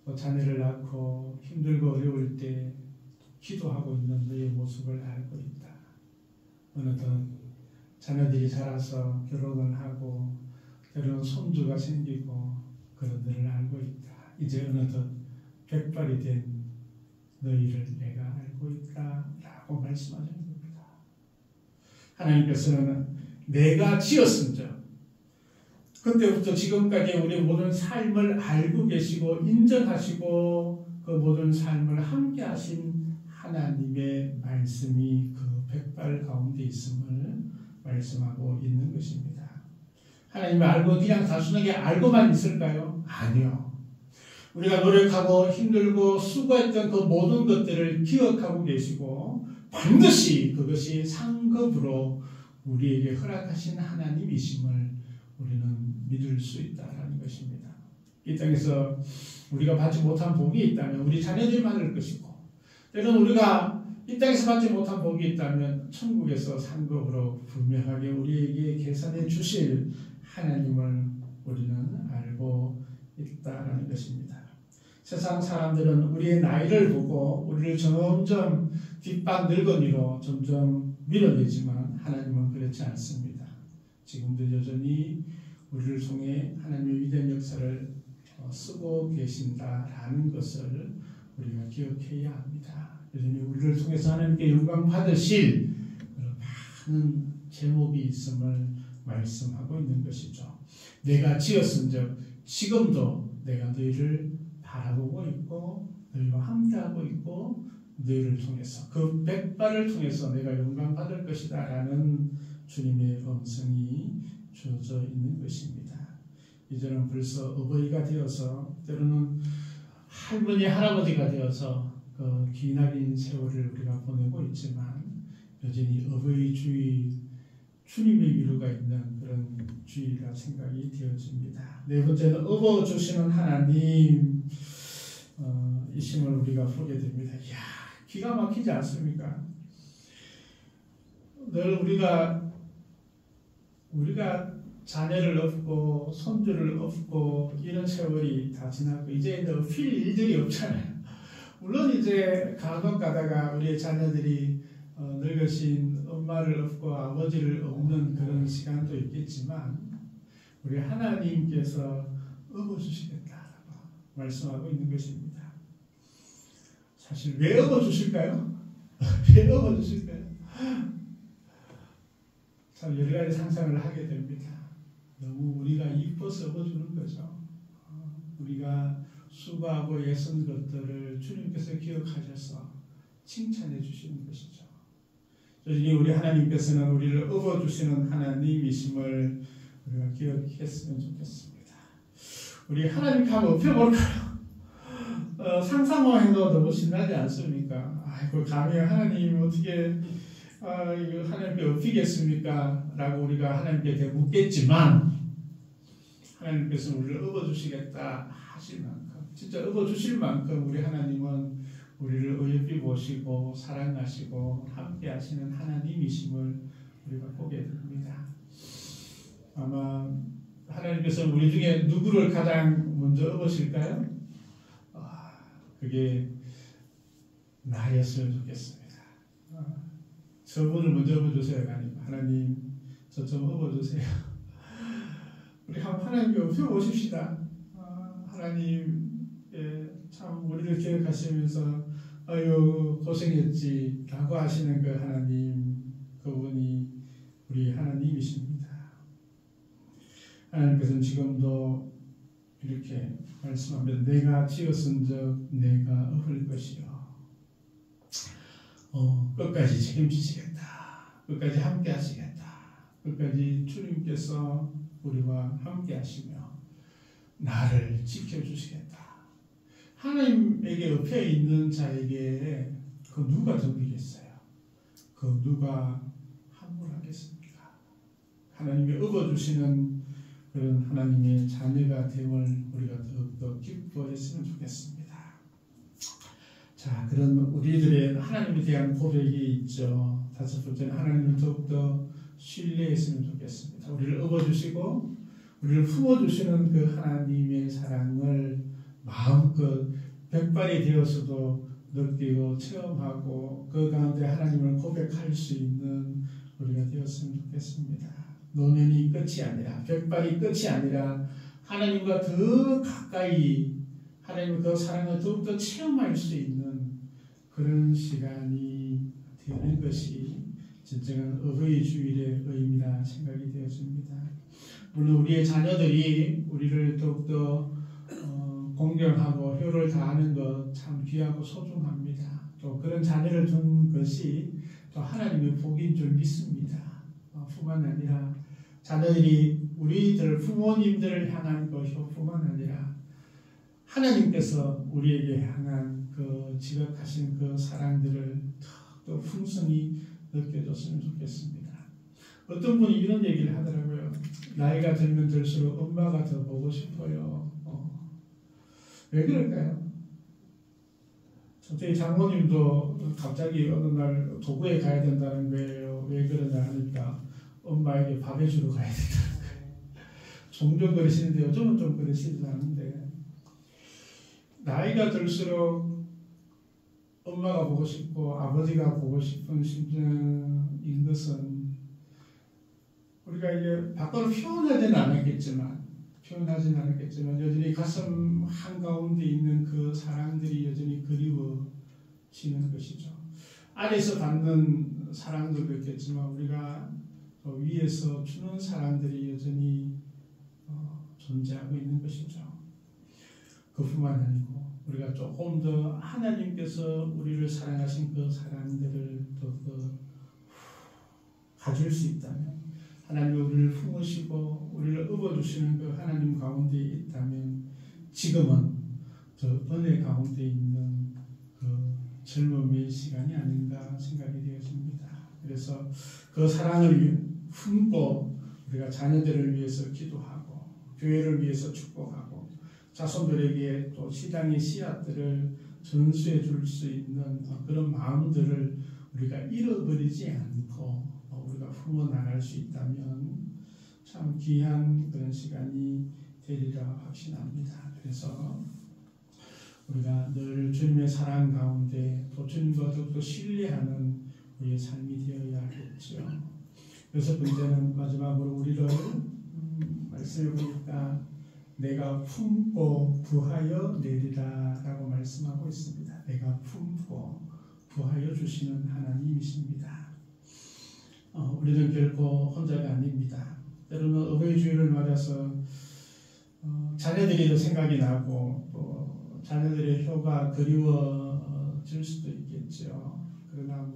S1: 또 자녀를 낳고 힘들고 어려울 때 기도하고 있는 너의 모습을 알고 있다. 어느덧 자녀들이 자라서 결혼을 하고 때로는 손주가 생기고 그런 너를 알고 있다. 이제 어느덧 백발이 된 너희를 내가 알고 있다 라고 말씀하시는 겁니다. 하나님께서는 내가 지었은 적 그때부터 지금까지 우리 모든 삶을 알고 계시고 인정하시고 그 모든 삶을 함께 하신 하나님의 말씀이 그 백발 가운데 있음을 말씀하고 있는 것입니다. 하나님을 알고 그냥 단순하게 알고만 있을까요? 아니요. 우리가 노력하고 힘들고 수고했던 그 모든 것들을 기억하고 계시고 반드시 그것이 상급으로 우리에게 허락하신 하나님이심을 우리는 믿을 수 있다는 것입니다. 이 땅에서 우리가 받지 못한 복이 있다면 우리 자녀들이 받을 것이고 때로는 우리가 이 땅에서 받지 못한 복이 있다면 천국에서 상급으로 분명하게 우리에게 계산해 주실 하나님을 우리는 알고 있다는 것입니다. 세상 사람들은 우리의 나이를 보고 우리를 점점 뒷방 늙은이로 점점 밀어내지만 하나님은 그렇지 않습니다. 지금도 여전히 우리를 통해 하나님의 위대한 역사를 쓰고 계신다라는 것을 우리가 기억해야 합니다. 여전히 우리를 통해서 하나님께 영광 받으실 많은 제목이 있음을 말씀하고 있는 것이죠. 내가 지었은 적 지금도 내가 너희를 바라보고 있고 너희와 함께하고 있고 너희를 통해서 그 백발을 통해서 내가 영광 받을 것이다 라는 주님의 음성이 주어져 있는 것입니다. 이제는 벌써 어버이가 되어서 때로는 할머니 할아버지가 되어서 그 기나긴 세월을 우리가 보내고 있지만 여전히 어버이 주의 주님의 위로가 있는 그런 주의가 생각이 되어집니다. 네 번째는 업어주시는 하나님 이심을 우리가 보게 됩니다. 이야, 기가 막히지 않습니까? 늘 우리가 자녀를 얻고 손주를 얻고 이런 세월이 다 지나고 이제 필 일들이 없잖아요. 물론 이제 간혹 가다가 우리의 자녀들이 늙으신 엄마를 얻고 아버지를 얻는 그런 시간도 있겠지만 우리 하나님께서 업어주시겠다라고 말씀하고 있는 것입니다. 사실 왜 업어주실까요? 왜 업어주실까요? 참 여러 가지 상상을 하게 됩니다. 너무 우리가 이뻐서 업어주는 거죠. 우리가 수고하고 애쓴 것들을 주님께서 기억하셔서 칭찬해 주시는 것이죠. 여전히 우리 하나님께서는 우리를 업어주시는 하나님이심을 우리가 기억했으면 좋겠습니다. 우리 하나님께 한번 엎혀볼까요? 상상만 해도 너무 신나지 않습니까? 아이고 감히 하나님 어떻게 이거 하나님께 업히겠습니까? 라고 우리가 하나님께 대묻겠지만 하나님께서 우리를 업어주시겠다 하실 만큼 진짜 업어주실 만큼 우리 하나님은 우리를 어여삐 보시고 사랑하시고 함께 하시는 하나님이심을 우리가 보게 됩니다. 아마 하나님께서 우리 중에 누구를 가장 먼저 업으실까요? 그게 나였으면 좋겠습니다. 저분을 먼저 업어주세요가 아니고 하나님 저 좀 업어주세요. 우리 하나님께 업혀보십시다. 하나님 참 우리를 기억하시면서 아유 고생했지 라고 하시는 그 하나님 그분이 우리 하나님이십니다. 하나님께서는 지금도 이렇게 말씀하면 내가 지었은즉 내가 업을 것이요 끝까지 책임지시겠다. 끝까지 함께 하시겠다. 끝까지 주님께서 우리와 함께 하시며 나를 지켜주시겠다. 하나님에게 엎여 있는 자에게 그 누가 덤비겠어요? 그 누가 함몰하겠습니까? 하나님이 업어주시는 그런 하나님의 자녀가 됨을 우리가 더욱더 기뻐했으면 좋겠습니다. 자, 그런 우리들의 하나님에 대한 고백이 있죠. 다섯 번째는 하나님을 더욱더 신뢰했으면 좋겠습니다. 우리를 업어주시고 우리를 품어주시는 그 하나님의 사랑을 마음껏 백발이 되어서도 느끼고 체험하고 그 가운데 하나님을 고백할 수 있는 우리가 되었으면 좋겠습니다. 노년이 끝이 아니라 백발이 끝이 아니라 하나님과 더 가까이 하나님의 그 사랑을 더욱더 체험할 수 있는 그런 시간이 되는 것이 진정한 어버이 주일의 의미라 생각이 되었습니다. 물론 우리의 자녀들이 우리를 더욱더 공경하고 효를 다하는 것 참 귀하고 소중합니다. 또 그런 자녀를 둔 것이 또 하나님의 복인 줄 믿습니다. 뿐만 아니라 자녀들이 우리들 부모님들을 향한 것뿐만 아니라 하나님께서 우리에게 향한 그 지극하신 그 사랑들을 더 풍성히 느껴졌으면 좋겠습니다. 어떤 분이 이런 얘기를 하더라고요. 나이가 들면 들수록 엄마가 더 보고 싶어요. 왜 그럴까요? 저희 장모님도 갑자기 어느 날 도구에 가야 된다는 거예요. 왜 그러냐 하니까 엄마에게 밥 해주러 가야 된다는 거예요. 종종 그러시는데 요즘은 좀 그러시지 않은데 나이가 들수록 엄마가 보고 싶고 아버지가 보고 싶은 심정인 것은 우리가 이게 밖으로 표현하지는 않았겠지만 여전히 가슴 한가운데 있는 그 사랑들이 여전히 그리워지는 것이죠. 아래에서 받는 사랑도 그렇겠지만 우리가 위에서 주는 사랑들이 여전히 존재하고 있는 것이죠. 그뿐만 아니고 우리가 조금 더 하나님께서 우리를 사랑하신 그 사랑들을 더 가질 수 있다면 하나님이 우리를 품으시고 우리를 업어주시는 그 하나님 가운데 있다면 지금은 저 은혜 가운데 있는 그 젊음의 시간이 아닌가 생각이 되었습니다. 그래서 그 사랑을 품고 우리가 자녀들을 위해서 기도하고 교회를 위해서 축복하고 자손들에게 또 시장의 씨앗들을 전수해 줄 수 있는 그런 마음들을 우리가 잃어버리지 않고 우리가 품어 나갈 수 있다면 참 귀한 그런 시간이 되리라 확신합니다. 그래서 우리가 늘 주님의 사랑 가운데 또 주님과 더욱더 신뢰하는 우리의 삶이 되어야겠죠. 여섯 번째는 마지막으로 우리를 말씀해 보니까 내가 품고 부하여 내리라 라고 말씀하고 있습니다. 내가 품고 부하여 주시는 하나님이십니다. 우리는 결코 혼자가 아닙니다. 때로는 어버이 주일을 맞아서 자녀들이 더 생각이 나고 또 자녀들의 효가 그리워질 수도 있겠죠. 그러나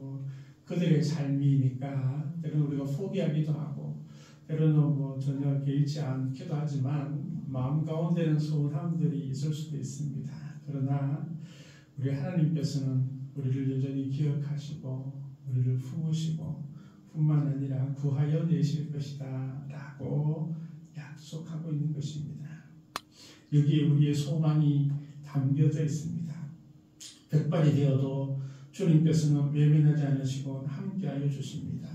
S1: 그들의 삶이니까 때로는 우리가 포기하기도 하고 때로는 전혀 개의치 않기도 하지만 마음 가운데는 소홀함들이 있을 수도 있습니다. 그러나 우리 하나님께서는 우리를 여전히 기억하시고 우리를 품으시고 뿐만 아니라 구하여 내실 것이다 라고 약속하고 있는 것입니다. 여기에 우리의 소망이 담겨져 있습니다. 백발이 되어도 주님께서는 외면하지 않으시고 함께하여 주십니다.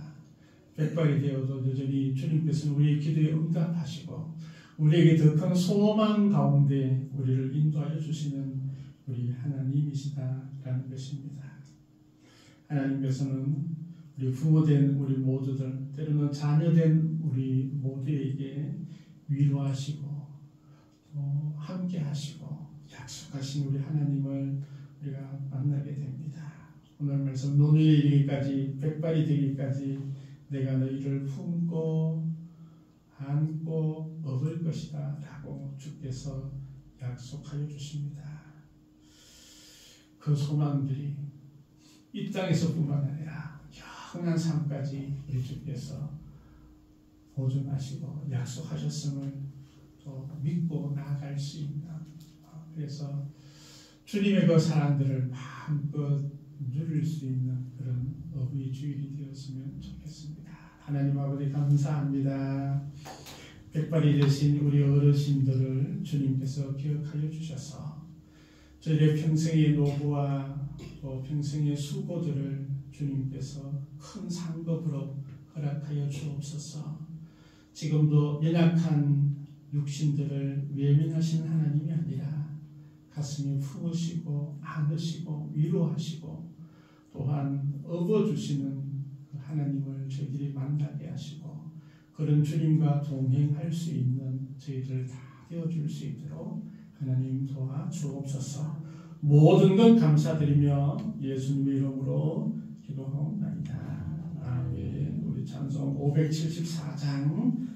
S1: 백발이 되어도 여전히 주님께서는 우리의 기도에 응답하시고 우리에게 더 큰 소망 가운데 우리를 인도하여 주시는 우리 하나님이시다라는 것입니다. 하나님께서는 우리 부모된 우리 모두들, 때로는 자녀된 우리 모두에게 위로하시고 또 함께하시고 약속하신 우리 하나님을 우리가 만나게 됩니다. 오늘 말씀 노년에 이르기까지 백발이 되기까지 내가 너희를 품고 안고 업을 것이다 라고 주께서 약속하여 주십니다. 그 소망들이 이 땅에서뿐만 아니라 영원한 삶까지 우리 주께서 보존하시고 약속하셨음을 또 믿고 나아갈 수 있는, 그래서 주님의 그 사랑들을 마음껏 누릴 수 있는 그런 어부의 주일이 되었으면 좋겠습니다. 하나님 아버지 감사합니다. 백발이 되신 우리 어르신들을 주님께서 기억하여 주셔서 저희의 평생의 노고와 또 평생의 수고들을 주님께서 큰 상급으로 허락하여 주옵소서. 지금도 연약한 육신들을 외면하시는 하나님이 아니라 가슴이 품으시고 안으시고 위로하시고 또한 업어주시는 하나님을 저희들이 만나게 하시고 그런 주님과 동행할 수 있는 저희들 다 되어줄 수 있도록 하나님 도와주옵소서. 모든 것 감사드리며 예수님의 이름으로 기도하옵나이다. 아멘. 우리 찬송 574장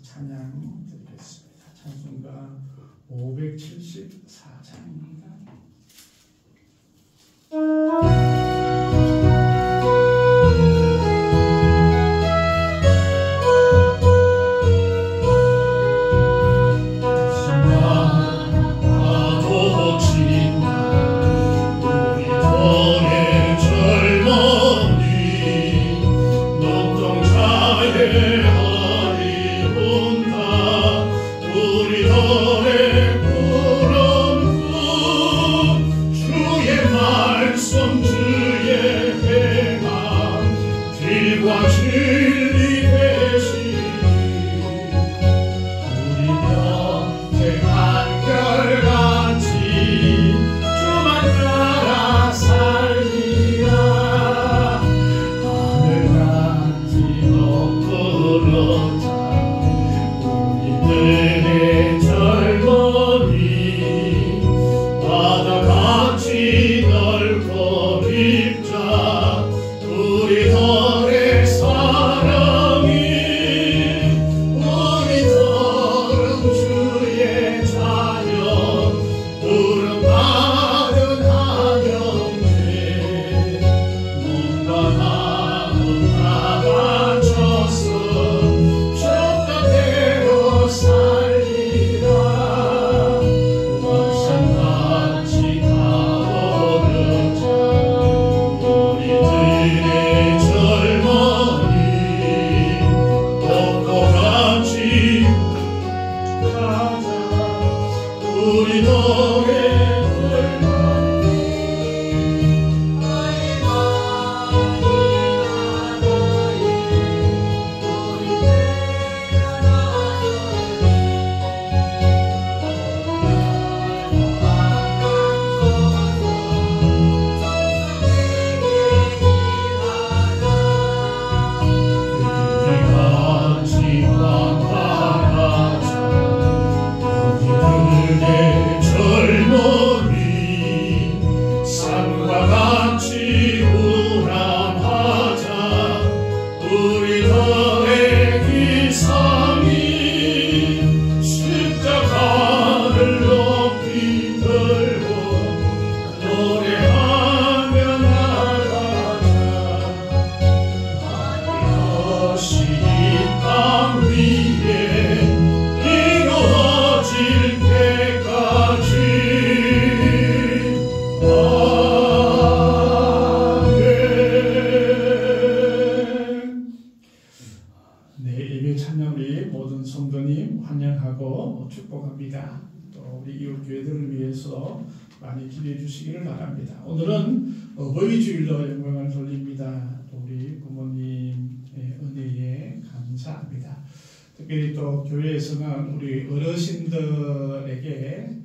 S1: 찬양 드리겠습니다. 찬송가 574장입니다.
S2: 주만 따라 살
S1: 많이 기대해 주시기를 바랍니다. 오늘은 어버이 주일로 영광을 돌립니다. 우리 부모님의 은혜에 감사합니다. 특별히 또 교회에서는 우리 어르신들에게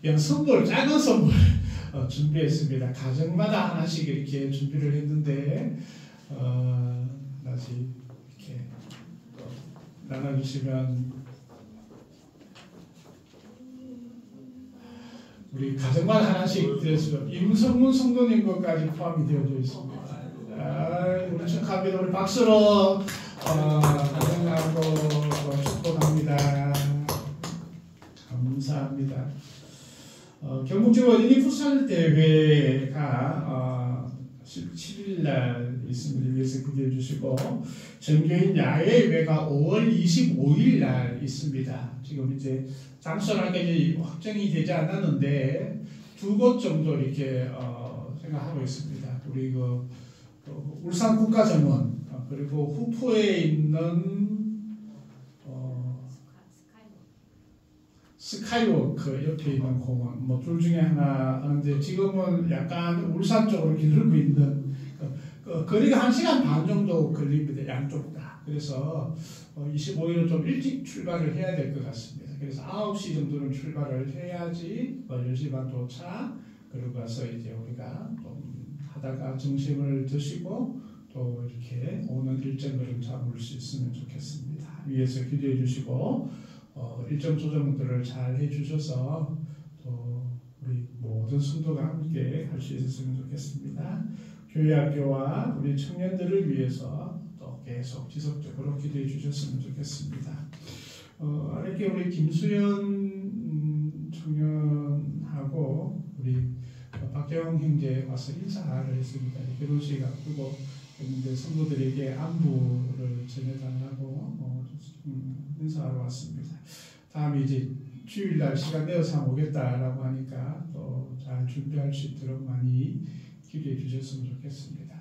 S1: 그냥 선물, 작은 선물 준비했습니다. 가정마다 하나씩 이렇게 준비를 했는데 다시 이렇게 나눠주시면 우리 가정마다 하나씩 드렸어요. 임성문 성도님 것까지 포함이 되어져 있습니다. 우리 축하합니다. 우리 박수로 가정하고 축복합니다. 감사합니다. 경북지구 어린이 풋살 대회가 17일날 있습니다. 위해서 기대해 주시고 전교인 야외회가 5월 25일날 있습니다. 지금 이제 장소는 아직 확정이 되지 않았는데 2곳 정도 이렇게 생각하고 있습니다. 우리 울산 국가정원 그리고 후포에 있는 스카이워크 옆에 있는 공원 뭐 둘 중에 하나 하는데 지금은 약간 울산 쪽으로 기울고 있는 거리가 1시간 반 정도 걸립니다. 양쪽 다. 그래서 25일은 좀 일찍 출발을 해야 될 것 같습니다. 그래서 9시 정도는 출발을 해야지 10시 반 도착 그러고 가서 이제 우리가 좀 하다가 점심을 드시고 또 이렇게 오는 일정을 잡을 수 있으면 좋겠습니다. 위에서 기대해 주시고 일정 조정들을 잘 해주셔서 또 우리 모든 성도가 함께 할 수 있었으면 좋겠습니다. 교회 학교와 우리 청년들을 위해서 또 계속 지속적으로 기도해 주셨으면 좋겠습니다. 이렇게 우리 김수연 청년하고 우리 박재영 형제 와서 인사를 했습니다. 결혼식 앞두고 있는데 성도들에게 안부를 전해달라고 인사하러 왔습니다. 다음에 이제 주일날 시간 내어서 오겠다라고 하니까 또 잘 준비할 수 있도록 많이 기대해 주셨으면 좋겠습니다.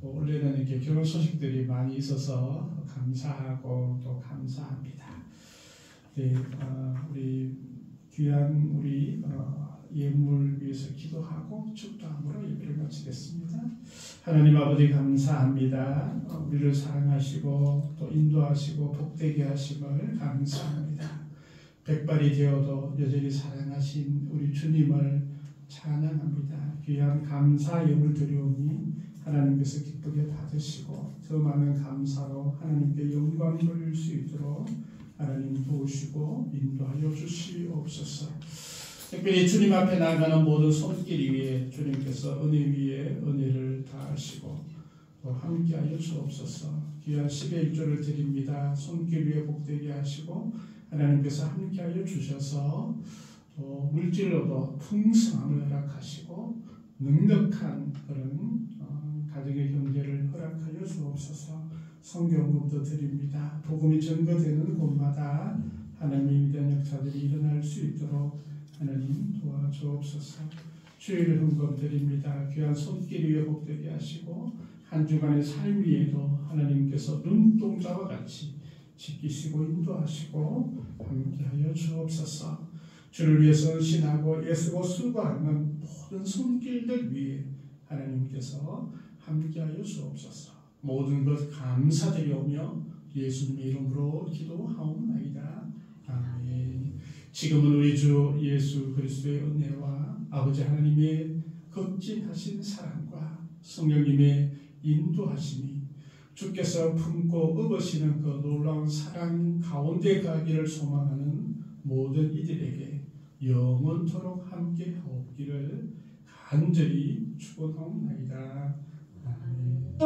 S1: 원래는 이렇게 결혼 소식들이 많이 있어서 감사하고 또 감사합니다. 네, 우리 귀한 우리 예물 위해서 기도하고 축도함으로 예배를 마치겠습니다. 하나님 아버지 감사합니다. 우리를 사랑하시고 또 인도하시고 복되게 하심을 감사합니다. 백발이 되어도 여전히 사랑하신 우리 주님을 찬양합니다. 귀한 감사 예물 드리오니 하나님께서 기쁘게 받으시고 더 많은 감사로 하나님께 영광 돌릴 수 있도록 하나님 도우시고 인도하여 주시옵소서. 특별히 주님 앞에 나가는 모든 손길 위에 주님께서 은혜 위에 은혜를 다하시고 또 함께하여 주옵소서. 귀한 10의 1조를 드립니다. 손길 위에 복되게 하시고 하나님께서 함께하여 주셔서 또 물질로도 풍성함을 허락하시고 넉넉한 그런 가정의 경제를 허락하여 주옵소서. 성경금도 드립니다. 복음이 전거되는 곳마다 하나님의 위대한 역사들이 일어날 수 있도록 하나님 도와주옵소서. 주일 헌금 드립니다. 귀한 손길 위에 복되게 하시고 한 주간의 삶 위에도 하나님께서 눈동자와 같이 지키시고 인도하시고 함께하여 주옵소서. 주를 위해서 헌신하고 애쓰고 수고하는 모든 손길들 위에 하나님께서 함께하여 주옵소서. 모든 것 감사드리오며 예수님의 이름으로 기도하옵나이다. 아멘. 지금은 우리 주 예수 그리스도의 은혜와 아버지 하나님의 극진하신 사랑과 성령님의 인도하심이 주께서 품고 업으시는 그 놀라운 사랑 가운데 가기를 소망하는 모든 이들에게 영원토록 함께 하옵기를 간절히 축원하옵나이다. 아멘.